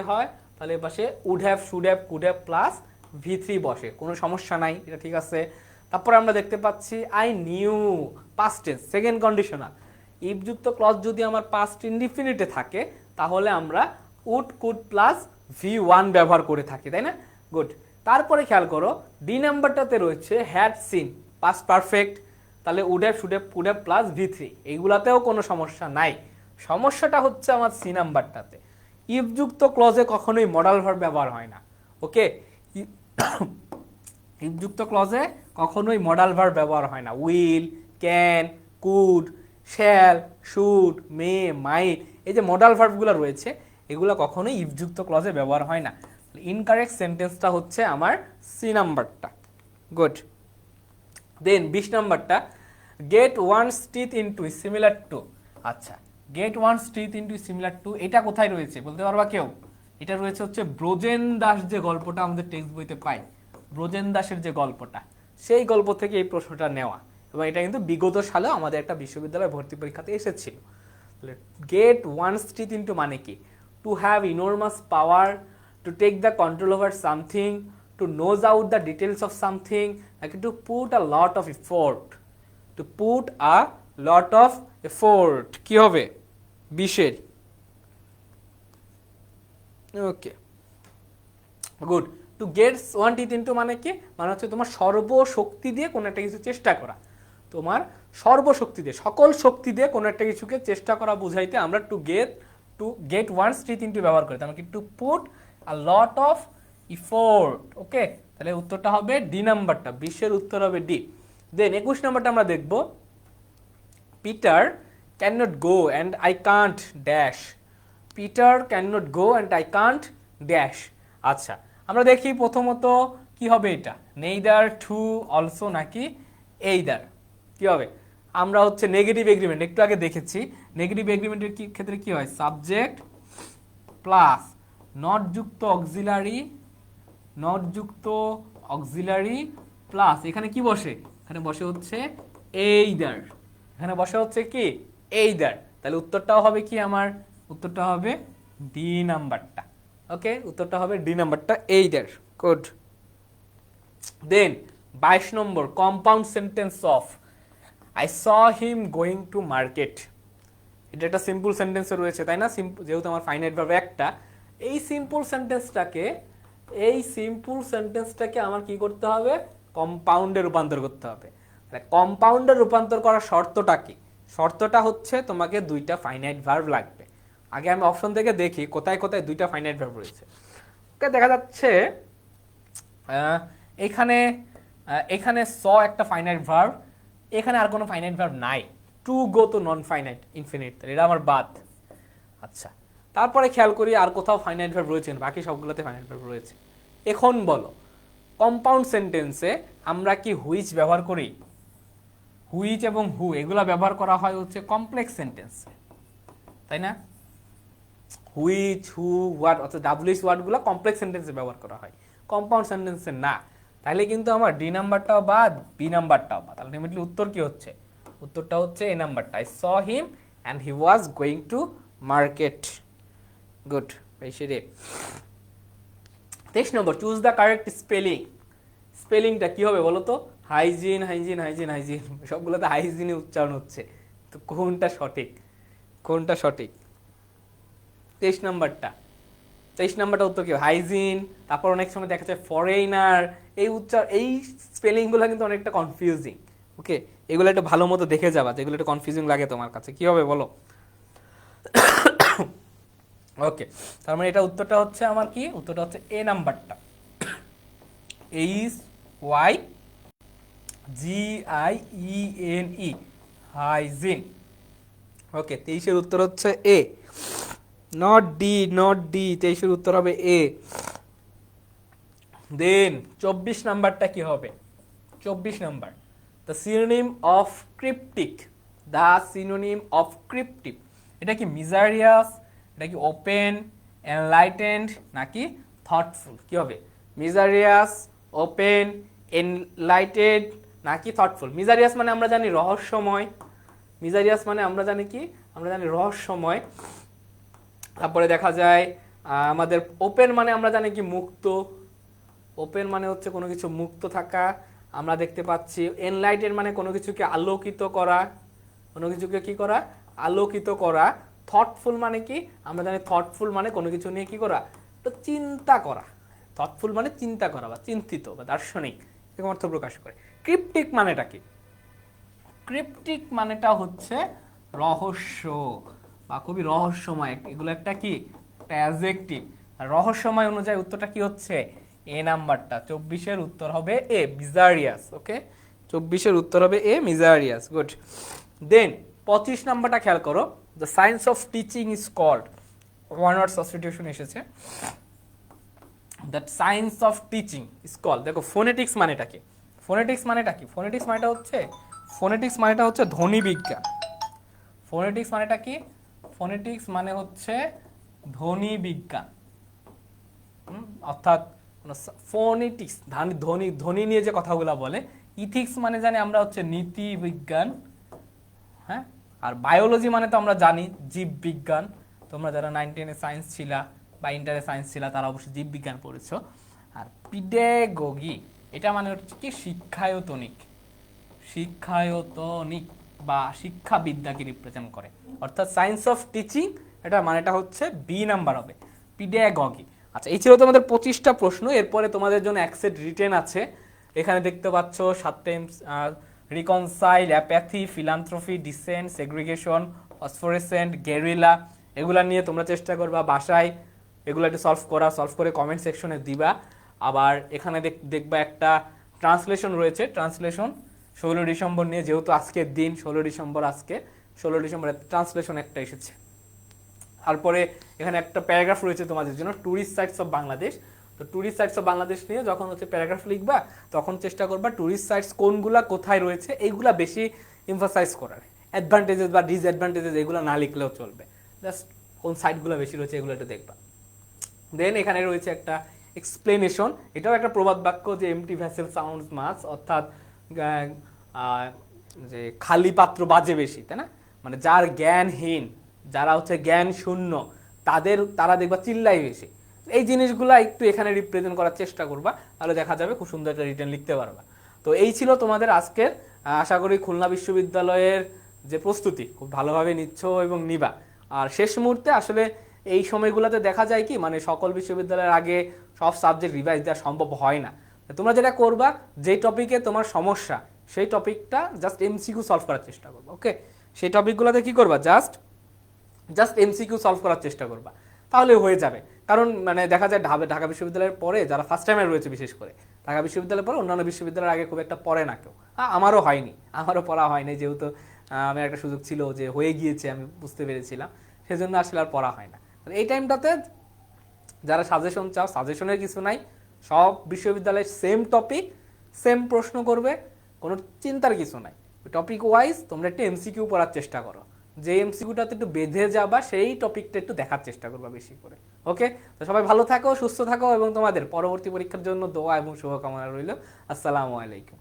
[SPEAKER 1] হয়, তাহলে পাশে would have, should have, could have plus V3 বসে, কোনো সমস্যা নাই, এটা ঠিক আছে। তারপরে আমরা দেখতে পাচ্ছি I knew, past tense, second conditional, ইফযুক্ত ক্লজ যদি আমার পাস্ট ইনডিফিনিটে থাকে তাহলে আমরা উড, কুড প্লাস V1 ব্যবহার করে থাকি, তাই না? গুড। তারপরে খেয়াল করো ডি নাম্বারটাতে রয়েছে হ্যাড সিন, পাস্ট পারফেক্ট, তাহলে would have, should have, could have plus V3, এইগুলাতেও কোনো সমস্যা নাই। সমস্যাটা হচ্ছে আমার সি নাম্বারটাতে, ইফযুক্ত ক্লজে কখনোই মডাল ভার্ব ব্যবহার হয় না। ওকে, ইফযুক্ত ক্লজে কখনোই মডাল ভার্ব ব্যবহার হয় না। Will, can, could, shall, should, may, might, এই যে মডাল ভার্বগুলো রয়েছে এগুলো কখনোই ইফযুক্ত ক্লজে ব্যবহার হয় না। ইনকারেক্ট সেন্টেন্সটা হচ্ছে আমার সি নাম্বারটা। গুড। দেন 20 নাম্বারটা, get one's teeth into similar to. আচ্ছা, get one's teeth into similar to এটা কোথায় রয়েছে বলতে পারবা কেউ? এটা রয়েছে হচ্ছে ব্রজেন দাস যে গল্পটা আমাদের টেক্সট বইতে পাই, ব্রজেন দাসের যে গল্পটা, সেই গল্প থেকে এই প্রশ্নটা নেওয়া, এবং এটা কিন্তু বিগত সালেও আমাদের একটা বিশ্ববিদ্যালয় ভর্তি পরীক্ষাতে এসেছিল। গেট ওয়ানস টিথ ইনটু মানে কি? To have enormous power, to take the control over something, to nose out the details of something, নাকি to put a lot of effort. To put a lot of effort কি হবে? 20-এর okay, good. To gets want into মানে কি, মানে হচ্ছে তোমার সর্বশক্তি দিয়ে কোনো একটা কিছু চেষ্টা করা, তোমার সর্বশক্তি দিয়ে, সকল শক্তি দিয়ে কোনো একটা কিছুকে চেষ্টা করা বুঝাইতে আমরা টু গেট ওয়ান্টস ইনটু ব্যবহার করি, তার মানে কি to put a lot of effort. Okay, তাহলে উত্তরটা হবে ডি নাম্বারটা, 20-এর উত্তর হবে ডি। দেন 21 নাম্বারটা আমরা দেখব, Peter can not go and I can't dash. Peter can not go and I can't dash. আচ্ছা, আমরা দেখি প্রথমত কি হবে, এটা নেইদার, টু, অলসো নাকি এইদার, কি হবে? আমরা হচ্ছে নেগেটিভ এগ্রিমেন্ট একটু আগে দেখেছি, নেগেটিভ এগ্রিমেন্টের ক্ষেত্রে কি হয়, সাবজেক্ট প্লাস নট যুক্ত অক্সিলারি, নট যুক্ত অক্সিলারি প্লাস এখানে কি বসে, এখানে বসে হচ্ছে এইদার, এখানে বসে হচ্ছে কি এইদার। তাহলে উত্তরটাও হবে কি, আমার উত্তরটা হবে ডি নাম্বারটা। ওকে, উত্তরটা হবে ডি নাম্বারটা, এইদার। গুড। দেন 22 নম্বর, compound sentence of I saw him going to market. এটা একটা সিম্পল সেন্টেন্সে রয়েছে, তাই না? যেহেতু আমার ফাইনাইট ভার্ব একটা, এই সিম্পল সেন্টেন্সটাকে আমার কি করতে হবে, কম্পাউন্ডে রূপান্তর করতে হবে। কম্পাউন্ডে রূপান্তর করার শর্তটা কি? শর্তটা হচ্ছে তোমাকে দুইটা ফাইনাইট ভার্ব লাগবে। আগে আমি অপশন থেকে দেখি কোথায় কোথায় দুইটা ফাইনাইট ভার্ব রয়েছে। ওকে, দেখা যাচ্ছে এখানে এখানে স একটা ফাইনাইট ভার্ব, এখানে আর কোনো ফাইনাইট ভার্ব নাই। টু গো তো নন ফাইনাইট ইনফিনিট, এটা আমার বাদ। আচ্ছা, তারপরে খেয়াল করি আর কোথাও ফাইনাইট ভার্ব রয়েছে, বাকি সবগুলোতে ফাইনাইট ভার্ব রয়েছে। এখন বলো, কম্পাউন্ড সেন্টেন্সে আমরা কি হুইচ ব্যবহার করি? হুইচ এবং হু এগুলা ব্যবহার করা হয় হচ্ছে কমপ্লেক্স সেন্টেন্সে, তাই না? হুইচ, হু, হোয়াট অর্থাৎ ডাব্লিউএইচ ওয়ার্ডগুলো কমপ্লেক্স সেন্টেন্সে ব্যবহার করা হয়, কম্পাউন্ড সেন্টেন্সে না। তাহলে কিন্তু আমার ডি নাম্বারটাও বাদ, বি নাম্বারটাও বাদ। আলটিমেটলি উত্তর কি হচ্ছে? উত্তরটা হচ্ছে এ নাম্বারটা, I saw him and he was going to market. Good, বেশি রে। 23 নম্বর, চুজ দ্য কারেক্ট স্পেলিং। স্পেলিংটা কি হবে বলো তো? হাইজিন, হাইজিন, হাইজিন, হাইজিন, সবগুলোতে হাইজিনে উচ্চারণ হচ্ছে, তো কোনটা সঠিক? কোনটা সঠিক? 23 নাম্বারটা, 23 নাম্বারটা উত্তর কি? হাইজিন। তারপর অনেক সময় দেখা যায় ফরেইনার, এই স্পেলিংগুলো কিন্তু অনেকটা কনফিউজিং। ওকে, এগুলো একটু ভালো মতো দেখে যাবা, যেগুলো একটু কনফিউজিং লাগে তোমার কাছে, কি হবে বলো? ওকে, তার মানে এটা উত্তরটা হচ্ছে আমার কি? উত্তরটা হচ্ছে এ নাম্বারটা, H Y G I E N E, hygiene. Okay, 23-এর উত্তর হচ্ছে A, not D, not D. 23-এর উত্তর হবে এ। দেন 24 নাম্বারটা কি হবে? 24 নাম্বার, the synonym of cryptic, the synonym of cryptic. এটা কি মিজারিয়াস, এটা কি ওপেন, এনলাইটেন্ড নাকি থটফুল? কি হবে? মিজারিয়াস, ওপেন, এনলাইটেড নাকি থটফুল? মিজারিয়াস মানে আমরা জানি রহস্যময়, মিজারিয়াস মানে আমরা জানি কি, আমরা জানি রহস্যময়। তারপরে দেখা যায় আমাদের ওপেন মানে আমরা জানি কি মুক্ত, ওপেন মানে হচ্ছে কোনো কিছু মুক্ত থাকা, আমরা দেখতে পাচ্ছি। এনলাইটেড মানে কোনো কিছুকে আলোকিত করা, কোনো কিছুকে কি করা? আলোকিত করা। থটফুল মানে কি? আমরা জানি থটফুল মানে কোনো কিছু নিয়ে কি করা? তো চিন্তা করা। থটফুল মানে চিন্তা করা বা চিন্তিত বা দার্শনিক, এরকম অর্থ প্রকাশ করে। ক্রিপ্টিক মানেটা কি? ক্রিপ্টিক মানেটা হচ্ছে রহস্য বা খুবই রহস্যময়, এগুলো একটা কি? অ্যাডজেক্টিভ। আর রহস্যময় অনুযায়ী উত্তরটা কি হচ্ছে? এ নাম্বারটা, 24-এর উত্তর হবে এ, মিজারিয়াস। ওকে, 24-এর উত্তর হবে এ, মিজারিয়াস। গুড। দেন 25 নাম্বারটা খেয়াল করো, the science of teaching is called, one word substitution এসেছে, that science of teaching is called. দেখো ফোনেটিক্স মানেটা কি? ফোনেটিক্স মানেটা কি? ফোনেটিক্স মানেটা হচ্ছে ধ্বনি বিজ্ঞান। ফোনেটিক্স মানেটা কি? ফোনেটিক্স মানে হচ্ছে ধ্বনি বিজ্ঞান, অর্থাৎ ফোনেটিক্স ধ্বনি নিয়ে যে কথাগুলো বলে। ইথিক্স মানে জানি আমরা হচ্ছে নীতি বিজ্ঞান, হ্যাঁ। আর বায়োলজি মানে তো আমরা জানি জীব বিজ্ঞান। তোমরা যারা 9-10-এ সায়েন্স ছিলা বা ইন্টারে সায়েন্স ছিলা তারা অবশ্যই জীব বিজ্ঞান পড়েছো। আর পিডাগোগি এটা মানে হচ্ছে কি? শিক্ষায়তনিক, শিক্ষায়তনিক বা শিক্ষাবিদ্যাকে রিপ্রেজেন্ট করে। অর্থাৎ সায়েন্স অফ টিচিং, এটা মানেটা হচ্ছে বি নাম্বার হবে। পিডাগগি। আচ্ছা, এই ছিল তোমাদের 25টা প্রশ্ন। এরপরে তোমাদের জন্য এক সেট রিটেন আছে। এখানে দেখতে পাচ্ছ 7টা reconcile, apathy, philanthropy, dissent, segregation, phosphorescent, guerrilla, এগুলা নিয়ে তোমরা চেষ্টা করবা বাসায় এগুলো একটু সলভ করে কমেন্ট সেকশনে দিবা। আবার এখানে দেখবা একটা ট্রান্সলেশন রয়েছে, ট্রান্সলেশন 16 ডিসেম্বর নিয়ে, যেহেতু আজকের দিন 16 ডিসেম্বর, আজকে 16 ডিসেম্বর ট্রান্সলেশন একটা এসেছে। তারপরে এখানে একটা প্যারাগ্রাফ রয়েছে তোমাদের জন্য, ট্যুরিস্ট সাইটস অফ বাংলাদেশ। তো ট্যুরিস্ট সাইটস অফ বাংলাদেশ নিয়ে যখন হচ্ছে প্যারাগ্রাফ লিখবা, তখন চেষ্টা করবা ট্যুরিস্ট সাইটস কোনগুলা কোথায় রয়েছে এইগুলা বেশি এমফাসাইজ করার। অ্যাডভান্টেজেস বা ডিসঅ্যাডভান্টেজেস এগুলো না লিখলেও চলবে, জাস্ট কোন সাইটগুলো বেশি রয়েছে এগুলো একটু দেখবা। দেন এখানে রয়েছে একটা এক্সপ্লেনেশন, এটাও একটা প্রবাদ বাক্য যে এমটি ভ্যাসেল সাউন্ডস মাচ, অর্থাৎ যে খালি পাত্র বাজে বেশি, তাই না? মানে যার জ্ঞানহীন, যারা হচ্ছে জ্ঞান শূন্য, তারা দেখবা চিল্লাই বেশি। এই জিনিসগুলো একটু এখানে রিপ্রেজেন্ট করার চেষ্টা করবা, তাহলে দেখা যাবে খুব সুন্দর একটা রিটেন লিখতে পারবা। তো এই ছিল তোমাদের আজকের। আশা করি খুলনা বিশ্ববিদ্যালয়ের যে প্রস্তুতি খুব ভালোভাবে নিচ্ছ এবং নিবা। আর শেষ মুহূর্তে আসলে এই সময়গুলোতে দেখা যায় কি, মানে সকল বিশ্ববিদ্যালয়ের আগে সব সাবজেক্ট রিভাইজ দেওয়া সম্ভব হয় না। তোমরা যেটা করবা, যে টপিকে তোমার সমস্যা সেই টপিকটা জাস্ট এমসিকিউ সলভ করার চেষ্টা করবা। ওকে, সেই টপিকগুলোতে কি করবা, জাস্ট এমসিকিউ সলভ করার চেষ্টা করবা, তাহলে হয়ে যাবে। কারণ মানে দেখা যায় ঢাকা বিশ্ববিদ্যালয়ের পরে যারা ফার্স্ট টাইমে রয়েছে, বিশেষ করে ঢাকা বিশ্ববিদ্যালয়ের পরে অন্যান্য বিশ্ববিদ্যালয়ের আগে খুব একটা পড়ে না কেউ। আমারও হয়নি, আমারও পড়া হয়নি, যেহেতু আমার একটা সুযোগ ছিল যে হয়ে গিয়েছে, আমি বুঝতে পেরেছিলাম, সেজন্য আসলে আর পড়া হয় না। এই টাইমটাতে যারা সাজেশন চাও, সাজেশনের কিছু নাই, সব বিশ্ববিদ্যালয়ের সেম টপিক, সেম প্রশ্ন করবে, কোনো চিন্তার কিছু নাই। টপিক ওয়াইজ তোমরা একটু এমসিকিউ পড়ার চেষ্টা করো, যে এমসিকিউটাতে একটু বেঁধে যাবা সেই টপিকটা একটু দেখার চেষ্টা করবা বেশি করে। ওকে, তো সবাই ভালো থাকো, সুস্থ থাকো এবং তোমাদের পরবর্তী পরীক্ষার জন্য দোয়া এবং শুভকামনা রইল। আসসালামু আলাইকুম।